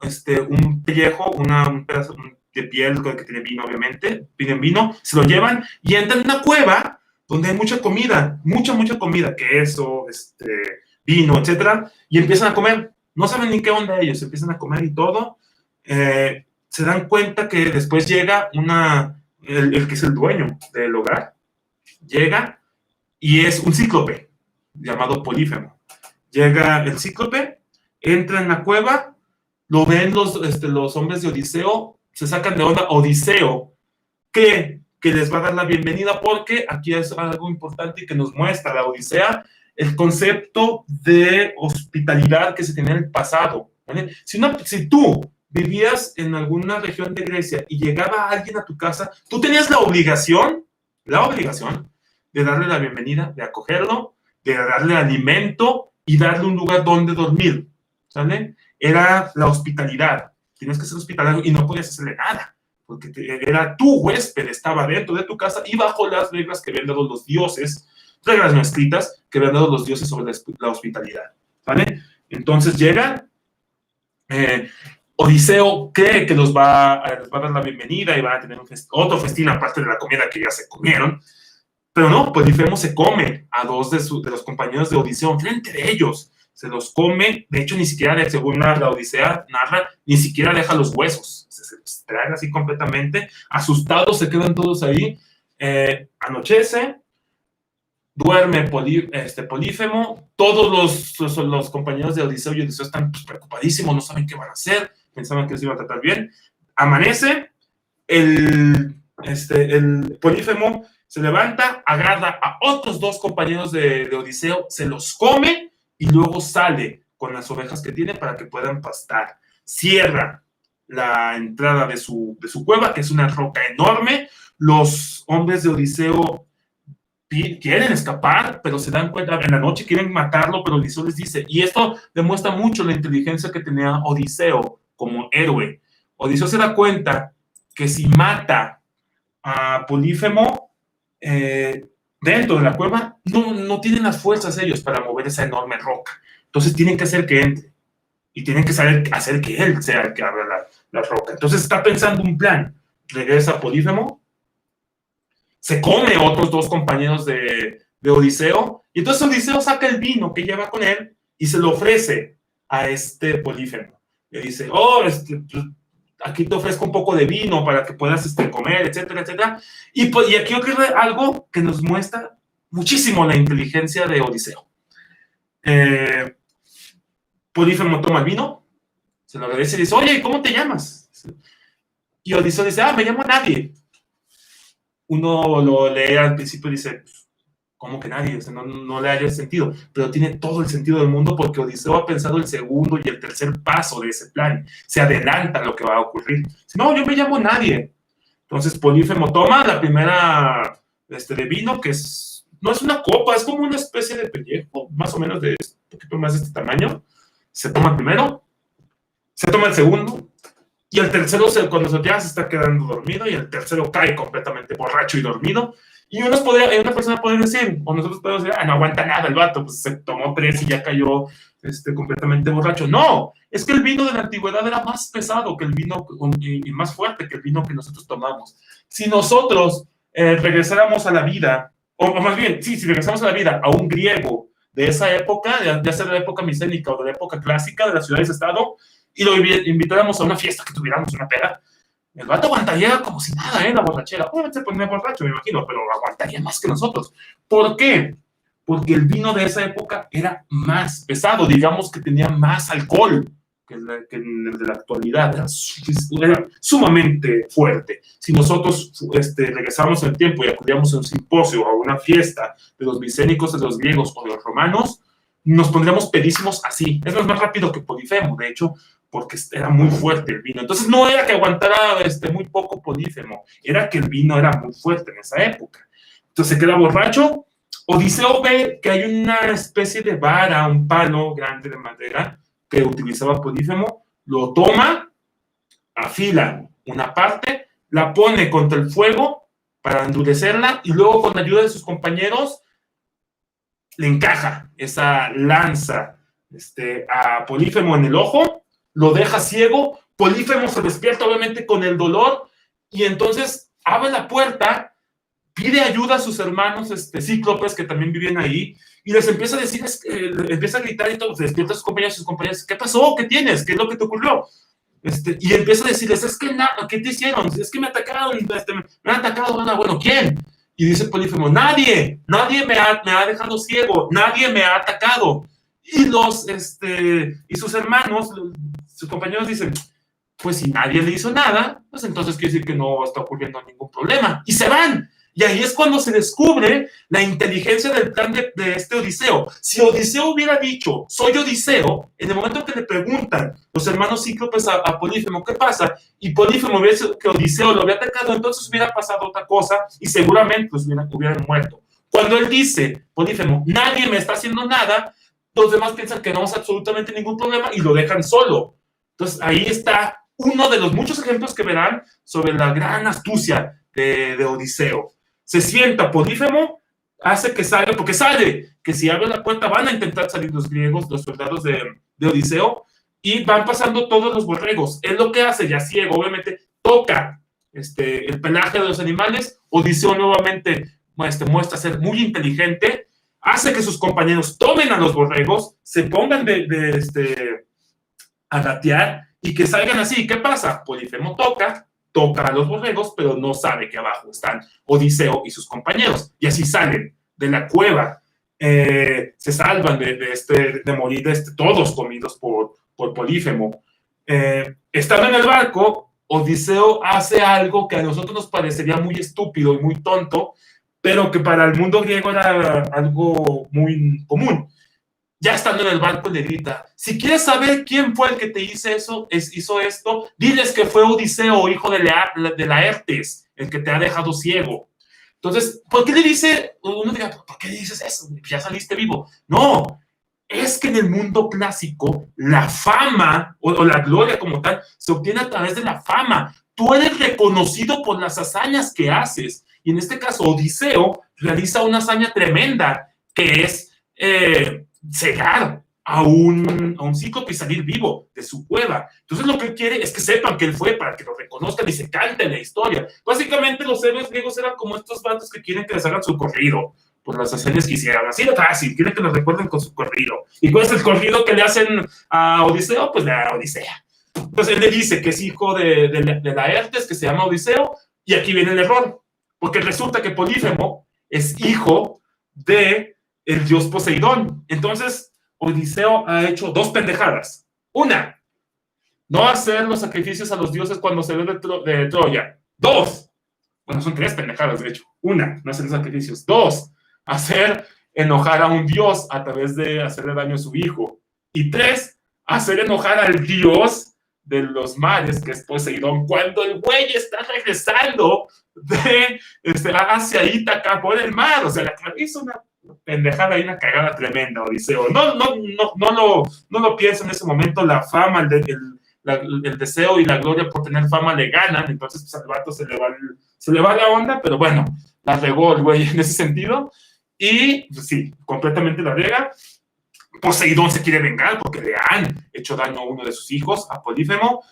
un pellejo, un pedazo de piel que tiene vino, obviamente, piden vino, se lo llevan y entran en una cueva donde hay mucha comida, mucha comida, queso, vino, etcétera, y empiezan a comer. No saben ni qué onda ellos, empiezan a comer y todo. Se dan cuenta que después llega el que es el dueño del hogar, llega y es un cíclope llamado Polífemo. Llega el cíclope, entra en la cueva, lo ven los hombres de Odiseo, se sacan de onda. Odiseo cree que les va a dar la bienvenida, porque aquí es algo importante que nos muestra la Odisea, el concepto de hospitalidad que se tenía en el pasado, ¿vale? Si tú vivías en alguna región de Grecia y llegaba alguien a tu casa, tú tenías la obligación de darle la bienvenida, de acogerlo, de darle alimento y darle un lugar donde dormir, ¿sale? Era la hospitalidad. Tienes que ser hospitalario y no podías hacerle nada, porque era tu huésped, estaba dentro de tu casa y bajo las reglas que habían dado los dioses, reglas no escritas, que habían dado los dioses sobre la hospitalidad, ¿vale? Entonces llega, Odiseo cree que les va a dar la bienvenida y van a tener otro festín aparte de la comida que ya se comieron, pero no, Polifemo se come a 2 de los compañeros de Odiseo enfrente de ellos. Se los come, de hecho ni siquiera, según la Odisea narra, ni siquiera deja los huesos, se los traga así completamente. Asustados se quedan todos ahí. Anochece, duerme Polífemo, todos los compañeros de Odiseo y Odiseo están preocupadísimos, no saben qué van a hacer, pensaban que se iban a tratar bien. Amanece, el Polífemo se levanta, agarra a otros 2 compañeros de Odiseo, se los come y luego sale con las ovejas que tiene para que puedan pastar. Cierra la entrada de su cueva, que es una roca enorme, los hombres de Odiseo quieren escapar, pero se dan cuenta, en la noche quieren matarlo, pero Odiseo les dice, y esto demuestra mucho la inteligencia que tenía Odiseo como héroe. Odiseo se da cuenta que si mata a Polífemo dentro de la cueva, no tienen las fuerzas ellos para mover esa enorme roca. Entonces tienen que hacer que entre y tienen que hacer que él sea el que abra la roca. Entonces está pensando un plan. Regresa a Polífemo, se come a otros dos compañeros de Odiseo, y entonces Odiseo saca el vino que lleva con él y se lo ofrece a este Polífemo. Le dice, aquí te ofrezco un poco de vino para que puedas comer, etcétera, etcétera. Y aquí ocurre algo que nos muestra muchísimo la inteligencia de Odiseo. Polífemo toma el vino, se lo agradece y dice, oye, ¿cómo te llamas? Y Odiseo dice, me llamo Nadie. Uno lo lee al principio y dice, ¿cómo que nadie? O sea, no le haya sentido, pero tiene todo el sentido del mundo porque Odiseo ha pensado el segundo y el tercer paso de ese plan, se adelanta a lo que va a ocurrir. Dice, no, yo me llamo Nadie. Entonces Polífemo toma la primera de vino, que no es una copa, es como una especie de pellejo, más o menos de un poquito más de este tamaño. Se toma el primero, se toma el segundo, y el tercero, cuando ya se está quedando dormido, y el tercero cae completamente borracho y dormido. Y una persona puede decir, o nosotros podemos decir, no aguanta nada el vato, pues se tomó 3 y ya cayó completamente borracho. No, es que el vino de la antigüedad era más pesado que el vino y más fuerte que el vino que nosotros tomamos. Si nosotros regresáramos a la vida, o más bien, si regresamos a la vida a un griego de esa época, ya sea de la época micénica o de la época clásica de las ciudades-estado, y lo invitáramos a una fiesta que tuviéramos una peda, el vato aguantaría como si nada, la borrachera. Obviamente se ponía borracho, me imagino, pero aguantaría más que nosotros. ¿Por qué? Porque el vino de esa época era más pesado, digamos que tenía más alcohol que el de la actualidad, era sumamente fuerte. Si nosotros regresamos en el tiempo y acudíamos a un simposio, a una fiesta de los micénicos, de los griegos o de los romanos, nos pondríamos pedísimos así. Es más rápido que Polifemo, de hecho, porque era muy fuerte el vino. Entonces no era que aguantara muy poco Polífemo, era que el vino era muy fuerte en esa época. Entonces se queda borracho. Odiseo ve que hay una especie de vara, un palo grande de madera que utilizaba Polífemo, lo toma, afila una parte, la pone contra el fuego para endurecerla y luego con la ayuda de sus compañeros le encaja esa lanza a Polífemo en el ojo, lo deja ciego. Polífemo se despierta obviamente con el dolor y entonces abre la puerta, pide ayuda a sus hermanos cíclopes que también vivían ahí y les empieza a decir, empieza a gritar y todo, se despierta a sus compañeros, ¿qué pasó? ¿Qué tienes? ¿Qué es lo que te ocurrió? Y empieza a decirles, es que nada, ¿qué te hicieron? Es que me atacaron, me han atacado, bueno, ¿quién? Y dice Polífemo, nadie me ha dejado ciego, nadie me ha atacado. Y y sus hermanos, sus compañeros dicen, pues si nadie le hizo nada, pues entonces quiere decir que no está ocurriendo ningún problema. Y se van. Y ahí es cuando se descubre la inteligencia del plan de Odiseo. Si Odiseo hubiera dicho, soy Odiseo, en el momento que le preguntan los hermanos cíclopes a Polífemo, ¿qué pasa? Y Polífemo hubiera dicho que Odiseo lo había atacado, entonces hubiera pasado otra cosa y seguramente pues, hubieran muerto. Cuando él dice, Polífemo, nadie me está haciendo nada, los demás piensan que no es absolutamente ningún problema y lo dejan solo. Entonces ahí está uno de los muchos ejemplos que verán sobre la gran astucia de Odiseo. Se sienta Polífemo, hace que salga, porque sabe que si abre la puerta van a intentar salir los griegos, los soldados de Odiseo, y van pasando todos los borregos. Él lo que hace, ya ciego, obviamente, toca el pelaje de los animales. Odiseo nuevamente muestra ser muy inteligente, hace que sus compañeros tomen a los borregos, se pongan a gatear y que salgan así. ¿Qué pasa? Polífemo toca a los borregos, pero no sabe que abajo están Odiseo y sus compañeros. Y así salen de la cueva. Se salvan de morir todos comidos por Polífemo. Estando en el barco, Odiseo hace algo que a nosotros nos parecería muy estúpido y muy tonto, pero que para el mundo griego era algo muy común. Ya estando en el barco le grita, si quieres saber quién fue el que te hizo esto, diles que fue Odiseo, hijo de Laertes, el que te ha dejado ciego. Entonces, ¿por qué le dice? Uno dirá, ¿por qué le dices eso? Ya saliste vivo. No, es que en el mundo clásico la fama o la gloria como tal se obtiene a través de la fama. Tú eres reconocido por las hazañas que haces. Y en este caso, Odiseo realiza una hazaña tremenda, que es cegar a un cíclope y salir vivo de su cueva. Entonces lo que él quiere es que sepan que él fue, para que lo reconozcan y se cante la historia. Básicamente los héroes griegos eran como estos vatos que quieren que les hagan su corrido por las hazañas que hicieron. Así de fácil, quieren que los recuerden con su corrido. ¿Y cuál es el corrido que le hacen a Odiseo? Pues la Odisea. Entonces él le dice que es hijo de Laertes, que se llama Odiseo, y aquí viene el error, porque resulta que Polífemo es hijo de el dios Poseidón. Entonces Odiseo ha hecho dos pendejadas. Una, no hacer los sacrificios a los dioses cuando se ve de Troya. Dos, bueno, son tres pendejadas, de hecho. Una, no hacer los sacrificios. Dos, hacer enojar a un dios a través de hacerle daño a su hijo. Y tres, hacer enojar al dios de los mares, que es Poseidón, cuando el güey está regresando hacia Ítaca por el mar. O sea, la hizo una pendejada y una cagada tremenda, Odiseo. No lo pienso en ese momento. La fama, el deseo y la gloria por tener fama le ganan. Entonces pues al vato se le va la onda, pero bueno, la regó el güey en ese sentido. Y pues, sí, completamente la riega. Poseidón se quiere vengar porque le han hecho daño a uno de sus hijos, a Polífemo.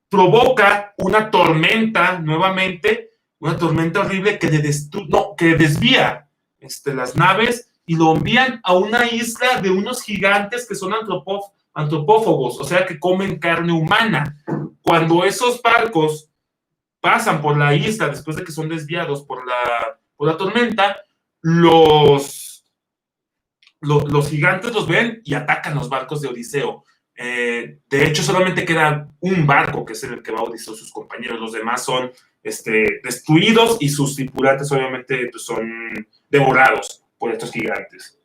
Provoca una tormenta nuevamente, una tormenta horrible que desvía las naves y lo envían a una isla de unos gigantes que son antropófagos, o sea, que comen carne humana. Cuando esos barcos pasan por la isla después de que son desviados por la tormenta, los gigantes los ven y atacan los barcos de Odiseo. De hecho, solamente queda un barco, que es el que va a Odiseo, sus compañeros. Los demás son destruidos y sus tripulantes obviamente pues, son devorados por estos gigantes.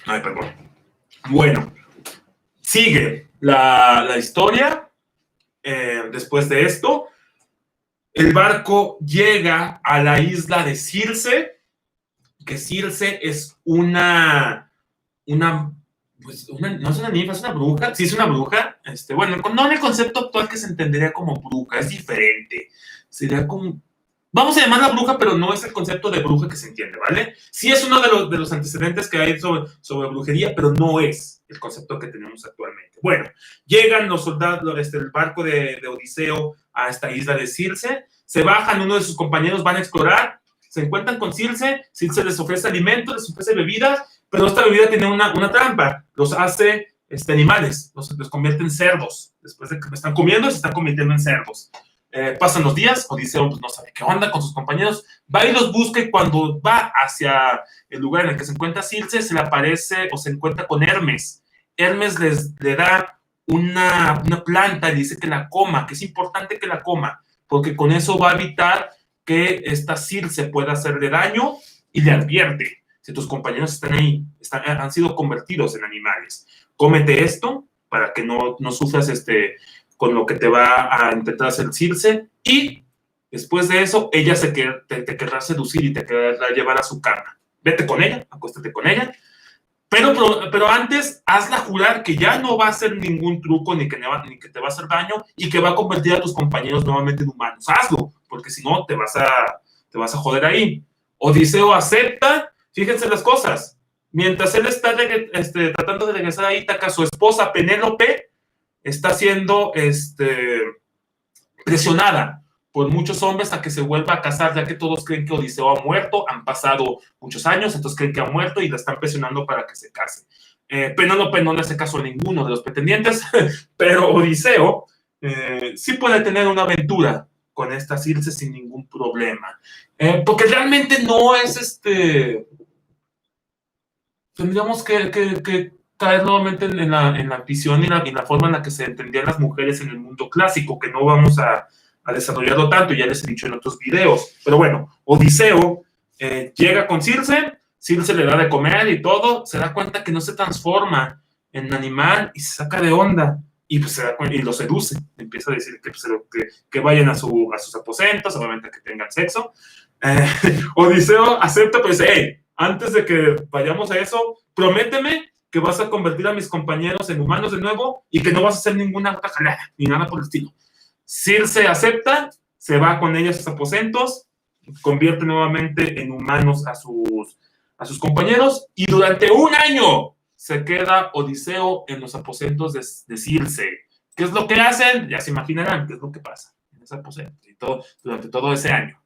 Ay, perdón. Bueno, sigue la historia. Después de esto, el barco llega a la isla de Circe, que Circe es no es una ninfa, es una bruja. Sí, es una bruja. Bueno, no en el concepto actual que se entendería como bruja, es diferente. Sería como, vamos a llamarla bruja, pero no es el concepto de bruja que se entiende, ¿vale? Sí es uno de los antecedentes que hay sobre brujería, pero no es el concepto que tenemos actualmente. Bueno, llegan los soldados, el barco de Odiseo a esta isla de Circe, se bajan, uno de sus compañeros van a explorar, se encuentran con Circe les ofrece alimentos, les ofrece bebidas, pero esta bebida tiene una trampa, los hace animales, los convierte en cerdos. Después de que me están comiendo, se están convirtiendo en cerdos. Pasan los días, Odiseo pues, no sabe qué onda con sus compañeros, va y los busca, y cuando va hacia el lugar en el que se encuentra Circe, se le aparece o se encuentra con Hermes. Hermes le da una planta y dice que la coma, que es importante que la coma, porque con eso va a evitar que esta Circe pueda hacerle daño, y le advierte: si tus compañeros están ahí, han sido convertidos en animales, cómete esto para que no sufras con lo que te va a intentar hacer Circe, y después de eso ella te querrá seducir y te querrá llevar a su cama. Vete con ella, acuéstate con ella, pero antes hazla jurar que ya no va a hacer ningún truco, ni que te va a hacer daño, y que va a convertir a tus compañeros nuevamente en humanos. Hazlo, porque si no te vas a joder ahí. Odiseo acepta. Fíjense las cosas. Mientras él está tratando de regresar a Ítaca, su esposa Penélope está siendo presionada por muchos hombres a que se vuelva a casar, ya que todos creen que Odiseo ha muerto. Han pasado muchos años, entonces creen que ha muerto y la están presionando para que se case. Penélope no le hace caso a ninguno de los pretendientes, pero Odiseo sí puede tener una aventura con esta Circe sin ningún problema. Porque realmente no es tendríamos que caer nuevamente en la visión y la forma en la que se entendían las mujeres en el mundo clásico, que no vamos a desarrollarlo tanto, ya les he dicho en otros videos. Pero bueno, Odiseo llega con Circe le da de comer y todo, se da cuenta que no se transforma en animal y se saca de onda. y pues y lo seduce, empieza a decir que vayan a sus aposentos, obviamente que tengan sexo. Odiseo acepta, pero dice, hey, antes de que vayamos a eso, prométeme que vas a convertir a mis compañeros en humanos de nuevo y que no vas a hacer ninguna otra jalada, ni nada por el estilo. Circe acepta, se va con ella a sus aposentos, convierte nuevamente en humanos a sus compañeros, y durante un año se queda Odiseo en los aposentos de Circe. ¿Qué es lo que hacen? Ya se imaginarán qué es lo que pasa en ese aposento y durante todo ese año.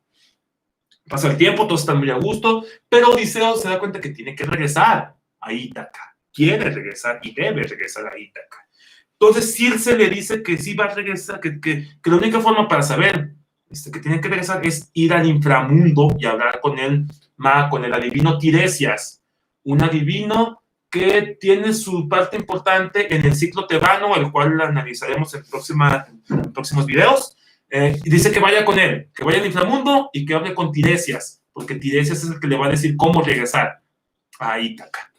Pasa el tiempo, todos están muy a gusto, pero Odiseo se da cuenta que tiene que regresar a Ítaca. Quiere regresar y debe regresar a Ítaca. Entonces Circe le dice que sí va a regresar, que la única forma para saber que tiene que regresar es ir al inframundo y hablar con el adivino Tiresias, un adivino que tiene su parte importante en el ciclo tebano, el cual analizaremos en próximos videos. Y dice que vaya con él, que vaya al inframundo y que hable con Tiresias, porque Tiresias es el que le va a decir cómo regresar a Ítaca.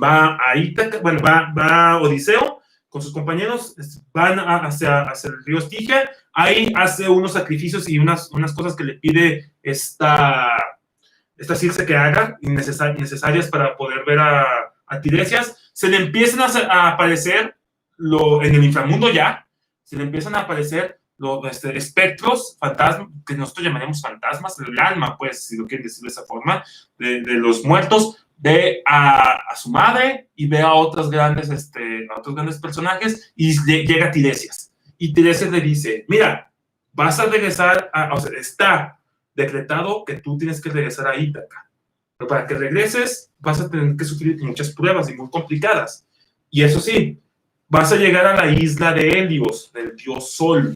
Va a Ítaca, bueno, va Odiseo con sus compañeros, van hacia el río Estigia, ahí hace unos sacrificios y unas cosas que le pide esta Circe que haga, necesarias para poder ver a Tiresias. Se le empiezan a aparecer en el inframundo ya, se le empiezan a aparecer los espectros, fantasmas, que nosotros llamaremos fantasmas, el alma, pues, si lo quieren decir de esa forma, de los muertos. Ve a su madre y ve a otros grandes personajes, y llega Tiresias. Y Tiresias le dice, mira, vas a regresar, o sea, está decretado que tú tienes que regresar a Ítaca. Pero para que regreses, vas a tener que sufrir muchas pruebas y muy complicadas. Y eso sí, vas a llegar a la isla de Helios, del dios Sol.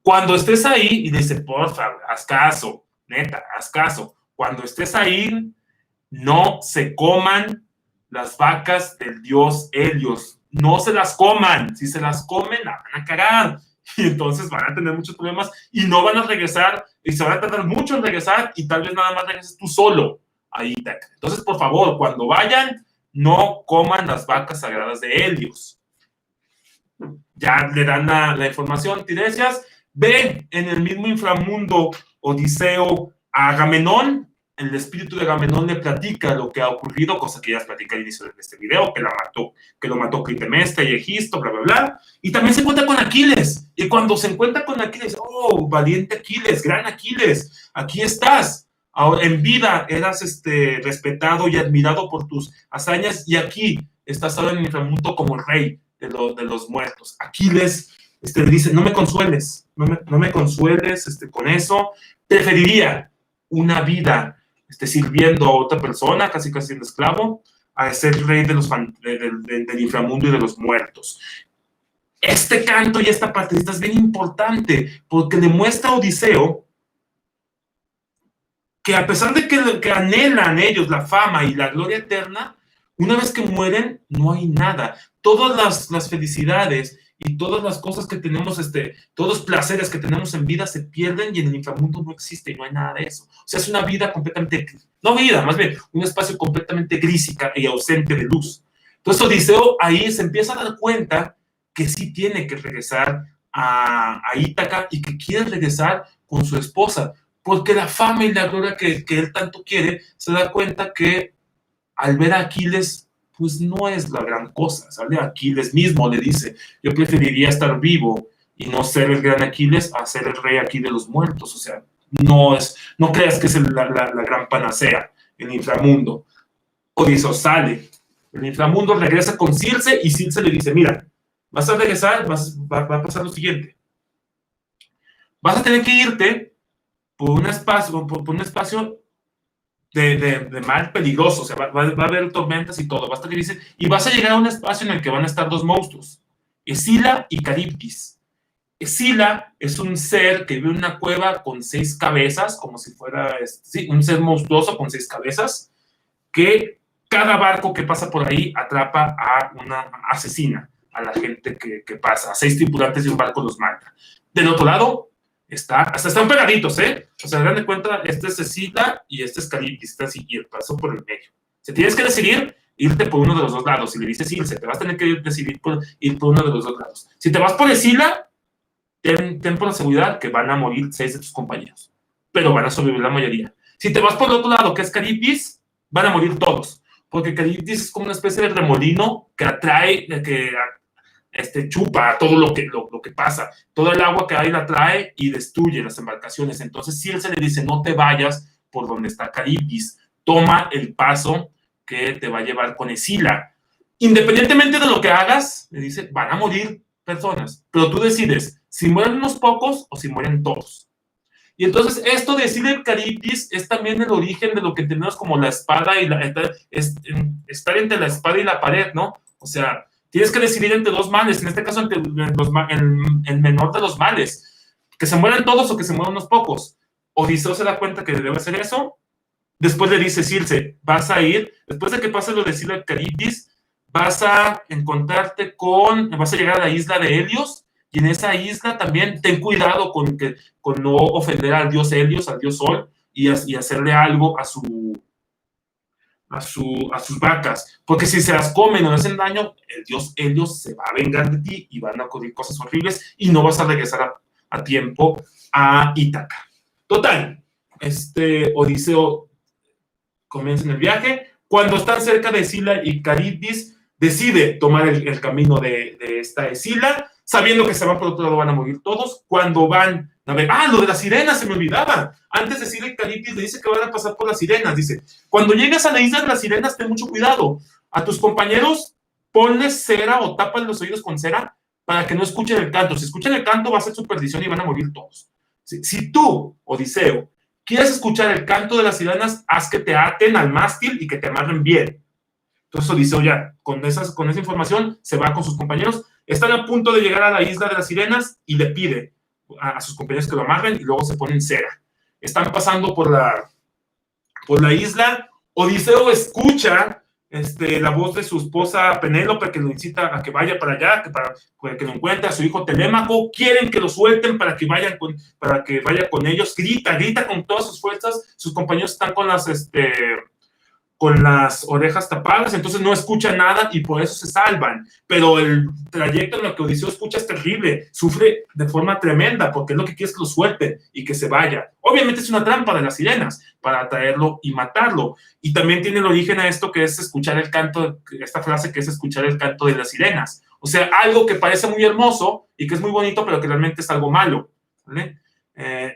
Cuando estés ahí, y dice, porfa, haz caso, neta, haz caso. Cuando estés ahí, no se coman las vacas del dios Helios. No se las coman. Si se las comen, la van a cagar. Y entonces van a tener muchos problemas y no van a regresar, y se van a tardar mucho en regresar, y tal vez nada más regreses tú solo a Ítaca. Entonces, por favor, cuando vayan, no coman las vacas sagradas de Helios. Ya le dan la información. Tiresias ve en el mismo inframundo Odiseo a Agamenón. El espíritu de Agamenón le platica lo que ha ocurrido, cosa que ya les platica al inicio de este video, que lo mató Clitemnestra y Egisto, bla, bla, bla. Y también se encuentra con Aquiles. Y cuando se encuentra con Aquiles, oh, valiente Aquiles, gran Aquiles, aquí estás. Ahora, en vida eras respetado y admirado por tus hazañas, y aquí estás ahora en el inframundo como el rey de los muertos. Aquiles le dice, no me consueles, no me consueles con eso. Preferiría una vida sirviendo a otra persona, casi un esclavo, a ser rey del inframundo y de los muertos. Este canto y esta partecita es bien importante, porque le muestra a Odiseo que a pesar de que anhelan ellos la fama y la gloria eterna, una vez que mueren, no hay nada. Todas las felicidades y todas las cosas que tenemos, todos los placeres que tenemos en vida se pierden, y en el inframundo no existe, y no hay nada de eso. O sea, es una vida completamente, no vida, más bien, un espacio completamente gris y ausente de luz. Entonces Odiseo ahí se empieza a dar cuenta que sí tiene que regresar a Ítaca, y que quiere regresar con su esposa, porque la fama y la gloria que él tanto quiere, se da cuenta que al ver a Aquiles, pues no es la gran cosa, ¿sale? Aquiles mismo le dice, yo preferiría estar vivo y no ser el gran Aquiles a ser el rey aquí de los muertos. O sea, no creas que es la gran panacea, el inframundo. Odiseo sale, el inframundo regresa con Circe, y Circe le dice, mira, vas a regresar, va a pasar lo siguiente, vas a tener que irte por un espacio de mar peligroso. O sea, va a haber tormentas y todo, y vas a llegar a un espacio en el que van a estar dos monstruos, Escila y Caribdis. Escila es un ser que vive en una cueva con 6 cabezas, como si fuera un ser monstruoso con 6 cabezas, que cada barco que pasa por ahí atrapa a una asesina, a la gente que pasa, a 6 tripulantes de un barco los mata. Del otro lado hasta están pegaditos, o sea, dan de cuenta, este es Escila y este es Caribdis, está así, y el paso por el medio. Se tienes que decidir irte por uno de los dos lados. Y le dice Circe, te vas a tener que decidir ir por uno de los dos lados. Si te vas por Escila, ten por la seguridad que van a morir 6 de tus compañeros, pero van a sobrevivir la mayoría. Si te vas por el otro lado, que es Caribdis, van a morir todos, porque Caribdis es como una especie de remolino que atrae, que chupa todo lo que pasa. Todo el agua que hay la trae y destruye las embarcaciones. Entonces Circe le dice, no te vayas por donde está Caribdis, toma el paso que te va a llevar con Escila. Independientemente de lo que hagas, le dice, van a morir personas, pero tú decides si mueren unos pocos o si mueren todos. Y entonces esto de decir el Caribdis es también el origen de lo que tenemos como la espada y estar entre la espada y la pared, ¿no? O sea, tienes que decidir entre dos males, en este caso entre el menor de los males, que se mueran todos o que se mueran unos pocos. Odiseo se da cuenta que debe hacer eso, después le dice Circe, vas a ir, después de que pase lo de decir el Caribdis, vas a llegar a la isla de Helios, y en esa isla también ten cuidado con no ofender al dios Helios, al dios Sol, y hacerle algo a sus vacas, porque si se las comen o le hacen daño, el dios Helios se va a vengar de ti y van a ocurrir cosas horribles y no vas a regresar a tiempo a Ítaca. Total, Odiseo comienza en el viaje. Cuando están cerca de Escila y Caribdis, decide tomar el camino de esta Escila, sabiendo que se van por otro lado, van a morir todos. Cuando van a ver, lo de las sirenas, se me olvidaba. Antes de Escila y Caribdis le dice que van a pasar por las sirenas. Dice, cuando llegas a la isla de las sirenas, ten mucho cuidado. A tus compañeros, ponles cera o tapan los oídos con cera para que no escuchen el canto. Si escuchan el canto, va a ser su perdición y van a morir todos. Si tú, Odiseo, quieres escuchar el canto de las sirenas, haz que te aten al mástil y que te amarren bien. Entonces Odiseo ya, con esa información, se va con sus compañeros. Están a punto de llegar a la isla de las sirenas y le pide a sus compañeros que lo amarren y luego se ponen cera. Están pasando por la isla. Odiseo escucha la voz de su esposa Penélope, que lo incita a que vaya para allá, para que lo encuentre, a su hijo Telémaco. Quieren que lo suelten para que vaya con ellos. Grita con todas sus fuerzas. Sus compañeros están con las orejas tapadas, entonces no escucha nada y por eso se salvan. Pero el trayecto en el que Odiseo escucha es terrible, sufre de forma tremenda, porque es lo que quiere es que lo suelte y que se vaya. Obviamente es una trampa de las sirenas para atraerlo y matarlo. Y también tiene el origen a esto que es escuchar el canto, esta frase que es escuchar el canto de las sirenas. O sea, algo que parece muy hermoso y que es muy bonito, pero que realmente es algo malo, ¿vale?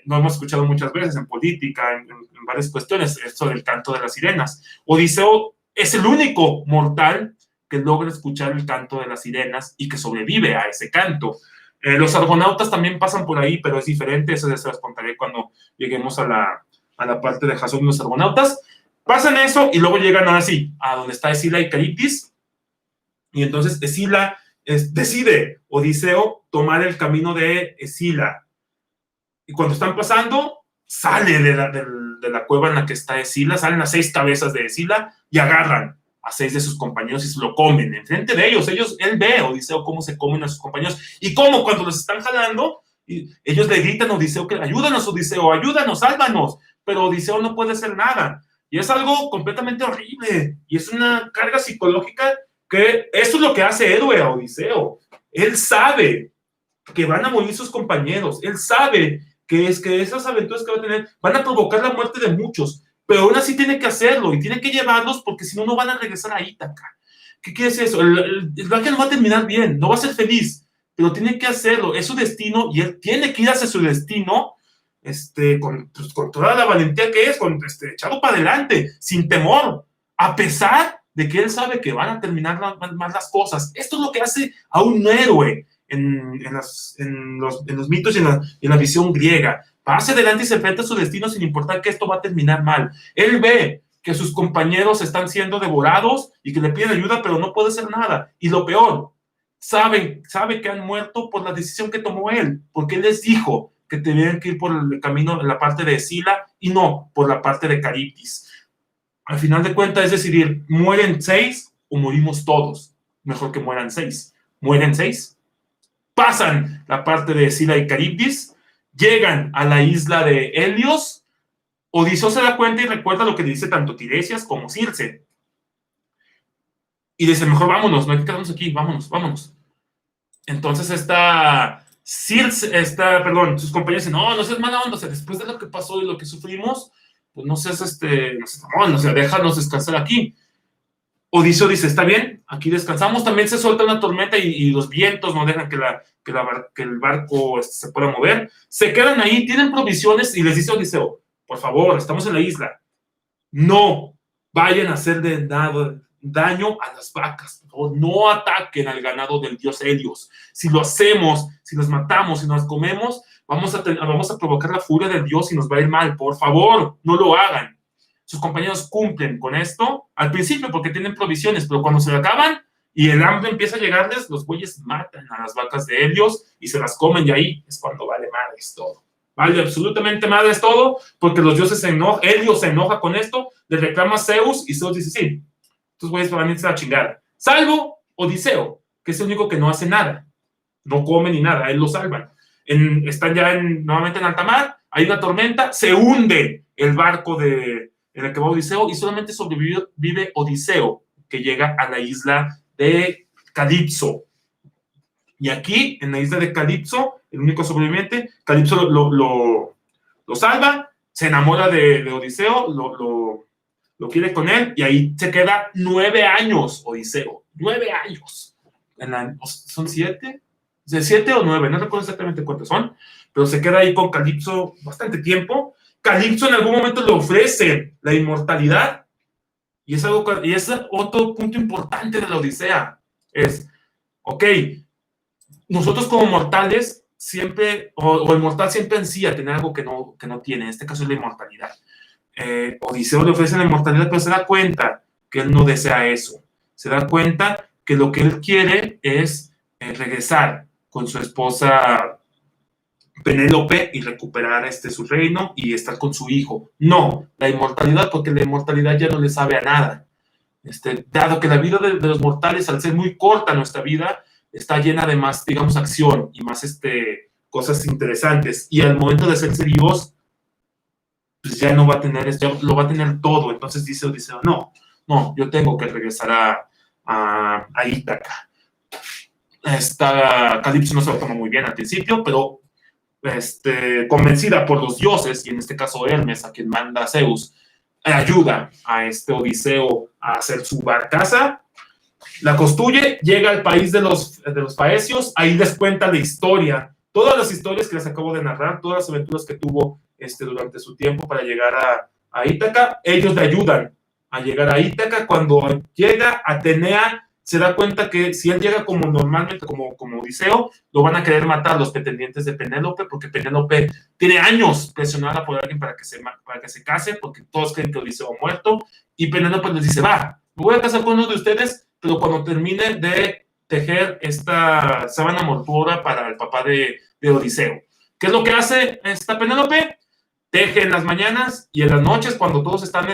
Lo hemos escuchado muchas veces en política, en varias cuestiones, esto del canto de las sirenas. Odiseo es el único mortal que logra escuchar el canto de las sirenas y que sobrevive a ese canto. Los argonautas también pasan por ahí, pero es diferente, eso se los contaré cuando lleguemos a la parte de Jasón y los argonautas. Pasan eso y luego llegan ahora sí a donde está Escila y Caribdis, y entonces Escila decide, Odiseo, tomar el camino de Escila. Y cuando están pasando, sale de la cueva en la que está Escila, salen las 6 cabezas de Escila y agarran a 6 de sus compañeros y se lo comen enfrente de ellos. Él ve, Odiseo, cómo se comen a sus compañeros y cómo cuando los están jalando, ellos le gritan a Odiseo que ayúdanos, Odiseo, ayúdanos, sálvanos. Pero Odiseo no puede hacer nada. Y es algo completamente horrible. Y es una carga psicológica que eso es lo que hace héroe a Odiseo. Él sabe que van a morir sus compañeros. Él sabe que esas aventuras que va a tener van a provocar la muerte de muchos, pero aún así tiene que hacerlo y tiene que llevarlos porque si no, no van a regresar a Ítaca. ¿Qué quiere decir eso? El viaje no va a terminar bien, no va a ser feliz, pero tiene que hacerlo, es su destino y él tiene que ir hacia su destino con toda la valentía que es, echado para adelante, sin temor, a pesar de que él sabe que van a terminar más las cosas. Esto es lo que hace a un héroe en los mitos y en la visión griega. Va hacia adelante y se enfrenta a su destino sin importar que esto va a terminar mal. Él ve que sus compañeros están siendo devorados y que le piden ayuda, pero no puede hacer nada. Y lo peor, sabe que han muerto por la decisión que tomó él, porque él les dijo que tenían que ir por el camino en la parte de Escila y no por la parte de Caribdis. Al final de cuentas es decidir, ¿mueren 6 o morimos todos? Mejor que mueran 6. ¿Mueren 6? Pasan la parte de Escila y Caribdis, llegan a la isla de Helios. Odiseo se da cuenta y recuerda lo que dice tanto Tiresias como Circe. y dice, mejor vámonos, no hay que quedarnos aquí, vámonos. Entonces sus compañeros dicen, no seas mala onda, o sea, después de lo que pasó y lo que sufrimos, pues no seas mamón, o sea, déjanos descansar aquí. Odiseo dice, está bien, aquí descansamos, también se suelta una tormenta y los vientos no dejan que el barco se pueda mover, se quedan ahí, tienen provisiones y les dice Odiseo, por favor, estamos en la isla, no vayan a hacer daño a las vacas, por favor, no ataquen al ganado del dios Helios, si lo hacemos, si los matamos, si nos comemos, vamos a provocar la furia del dios y nos va a ir mal, por favor, no lo hagan. Sus compañeros cumplen con esto al principio porque tienen provisiones, pero cuando se lo acaban y el hambre empieza a llegarles, los güeyes matan a las vacas de Helios y se las comen y ahí es cuando vale madres todo. Vale absolutamente madres todo porque los dioses Helios se enoja con esto, le reclama a Zeus y Zeus dice, sí, estos güeyes van a irse a chingar. Salvo Odiseo, que es el único que no hace nada, no come ni nada, él lo salvan. Están ya nuevamente en alta mar, hay una tormenta, se hunde el barco en el que va Odiseo y solamente sobrevive Odiseo, que llega a la isla de Calipso. Y aquí, en la isla de Calipso, el único sobreviviente, Calipso lo salva, se enamora de Odiseo, lo quiere con él y ahí se queda 9 años Odiseo. 9 años. ¿Son 7? ¿De 7 o 9? No recuerdo exactamente cuántos son, pero se queda ahí con Calipso bastante tiempo. Calipso en algún momento le ofrece la inmortalidad y es otro punto importante de la Odisea. Es, ok, nosotros como mortales siempre, o el mortal siempre ansía tener algo que no tiene, en este caso es la inmortalidad. Odiseo le ofrece la inmortalidad, pero se da cuenta que él no desea eso. Se da cuenta que lo que él quiere es regresar con su esposa Penélope y recuperar su reino y estar con su hijo. No, la inmortalidad, porque la inmortalidad ya no le sabe a nada. Dado que la vida de los mortales, al ser muy corta nuestra vida, está llena de más, digamos, acción y más cosas interesantes. Y al momento de hacerse Dios, pues ya no va a tener, ya lo va a tener todo. Entonces dice Odiseo, no, yo tengo que regresar a Ítaca. Calipso no se lo toma muy bien al principio, pero convencida por los dioses, y en este caso Hermes, a quien manda Zeus, ayuda a Odiseo a hacer su barcaza, la construye, llega al país de los Faecios, ahí les cuenta la historia, todas las historias que les acabo de narrar, todas las aventuras que tuvo durante su tiempo para llegar a Ítaca, ellos le ayudan a llegar a Ítaca. Cuando llega Atenea, se da cuenta que si él llega como normalmente, como Odiseo, lo van a querer matar los pretendientes de Penélope, porque Penélope tiene años presionada por alguien para que se case, porque todos creen que Odiseo ha muerto, y Penélope les dice, va, me voy a casar con uno de ustedes, pero cuando termine de tejer esta sábana mortuoria para el papá de Odiseo. ¿Qué es lo que hace esta Penélope? Teje en las mañanas y en las noches, cuando todos están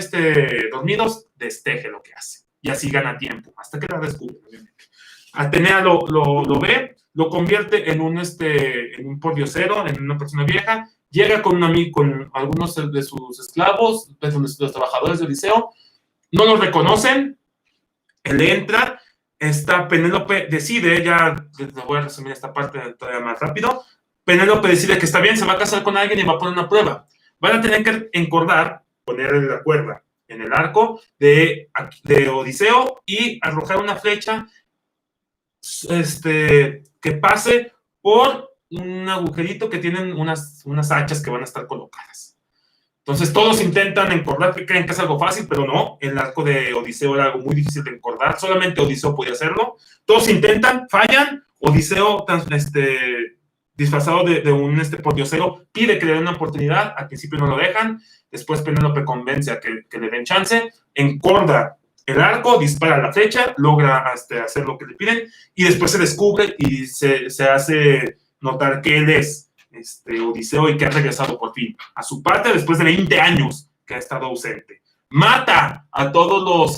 dormidos, desteje lo que hace. Y así gana tiempo, hasta que la descubre, obviamente. Atenea lo ve, lo convierte en un pordiosero, en una persona vieja, llega con algunos de sus esclavos, de los trabajadores de Odiseo, no los reconocen, él entra, Penélope decide, ya les voy a resumir esta parte todavía más rápido, Penélope decide que está bien, se va a casar con alguien y va a poner una prueba. Van a tener que encordar, ponerle la cuerda en el arco de Odiseo y arrojar una flecha que pase por un agujerito que tienen unas hachas que van a estar colocadas. Entonces todos intentan encordar, que creen que es algo fácil, pero no, el arco de Odiseo era algo muy difícil de encordar, solamente Odiseo podía hacerlo. Todos intentan, fallan, Odiseo disfrazado de un pordiosero, pide que le den una oportunidad, al principio no lo dejan, después Penélope convence a que le den chance, encorda el arco, dispara la flecha, logra hacer lo que le piden, y después se descubre y se hace notar que él es Odiseo y que ha regresado por fin a su parte después de 20 años que ha estado ausente. Mata a todos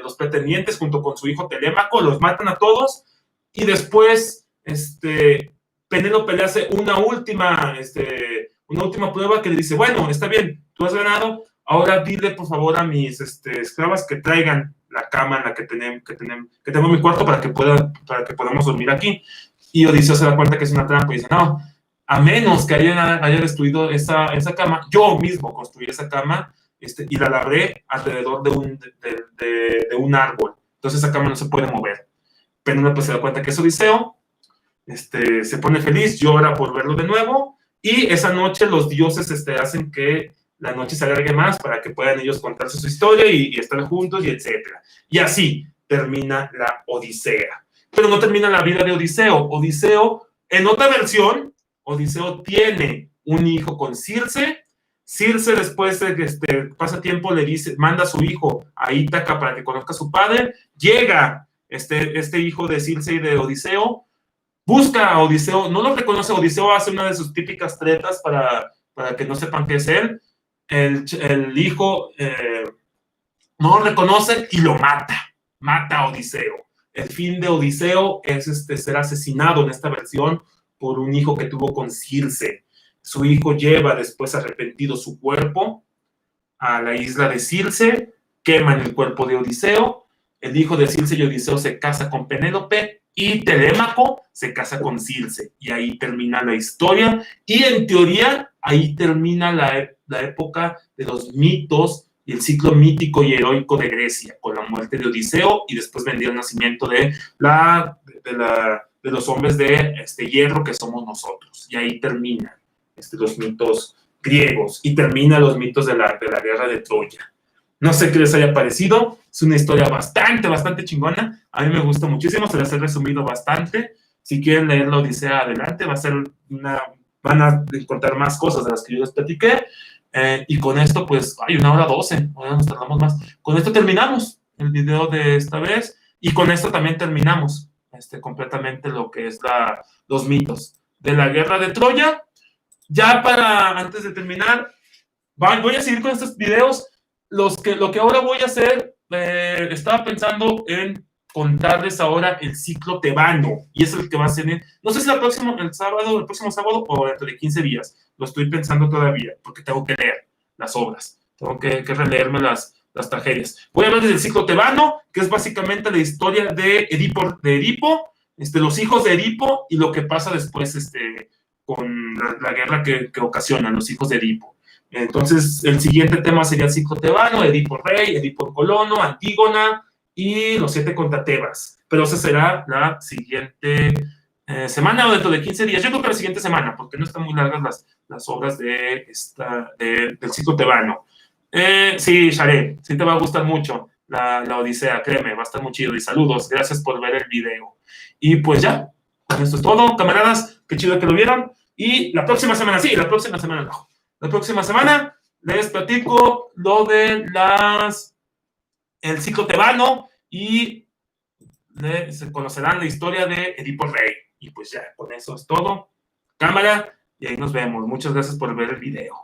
los pretendientes junto con su hijo Telémaco, los matan a todos, y después Penélope le hace una última prueba que le dice, bueno, está bien, tú has ganado, ahora dile por favor a mis esclavas que traigan la cama en la que tengo mi cuarto para que podamos dormir aquí. Y Odiseo se da cuenta que es una trampa y dice, no, a menos que haya destruido esa cama, yo mismo construí esa cama y la labré alrededor de un árbol. Entonces esa cama no se puede mover. Penélope se da cuenta que es Odiseo, se pone feliz, llora por verlo de nuevo, y esa noche los dioses hacen que la noche se alargue más para que puedan ellos contarse su historia y estar juntos, y etcétera. Y así termina la Odisea. Pero no termina la vida de Odiseo. Odiseo, en otra versión, Odiseo tiene un hijo con Circe. Circe, después de que pasa tiempo, le dice, manda a su hijo a Ítaca para que conozca a su padre. Llega este hijo de Circe y de Odiseo, busca a Odiseo, no lo reconoce. Odiseo hace una de sus típicas tretas para que no sepan qué es él. El hijo no lo reconoce y lo mata a Odiseo. El fin de Odiseo es ser asesinado en esta versión por un hijo que tuvo con Circe. Su hijo lleva después arrepentido su cuerpo a la isla de Circe, queman el cuerpo de Odiseo, el hijo de Circe y Odiseo se casa con Penélope y Telémaco se casa con Circe, y ahí termina la historia, y en teoría ahí termina la época de los mitos y el ciclo mítico y heroico de Grecia, con la muerte de Odiseo, y después vendría el nacimiento de los hombres de hierro que somos nosotros, y ahí terminan los mitos griegos, y termina los mitos de la guerra de Troya. No sé qué les haya parecido, es una historia bastante chingona, a mí me gusta muchísimo, se las he resumido bastante. Si quieren leer la Odisea, adelante, van a encontrar más cosas de las que yo les platiqué, y con esto pues, hay 1:12, ahora nos tardamos más. Con esto terminamos el video de esta vez, y con esto también terminamos completamente lo que es los mitos de la guerra de Troya. Ya antes de terminar, voy a seguir con estos videos. Lo que ahora voy a hacer, estaba pensando en contarles ahora el ciclo tebano, y es el que va a ser, no sé si el próximo sábado o dentro de 15 días, lo estoy pensando todavía, porque tengo que leer las obras, tengo que releerme las tragedias. Voy a hablar del ciclo tebano, que es básicamente la historia de Edipo, los hijos de Edipo, y lo que pasa después con la guerra que ocasionan los hijos de Edipo. Entonces, el siguiente tema sería el ciclo tebano, Edipo rey, Edipo colono, Antígona y los 7 contra Tebas. Pero esa será la siguiente semana, o dentro de 15 días. Yo creo que la siguiente semana, porque no están muy largas las obras del ciclo tebano. Sí, Share, sí te va a gustar mucho la Odisea, créeme, va a estar muy chido. Y saludos, gracias por ver el video. Y pues ya, esto es todo, camaradas, qué chido que lo vieron. Y la próxima semana les platico lo de el ciclo tebano, y se conocerán la historia de Edipo Rey. Y pues ya, con eso es todo. Cámara, y ahí nos vemos. Muchas gracias por ver el video.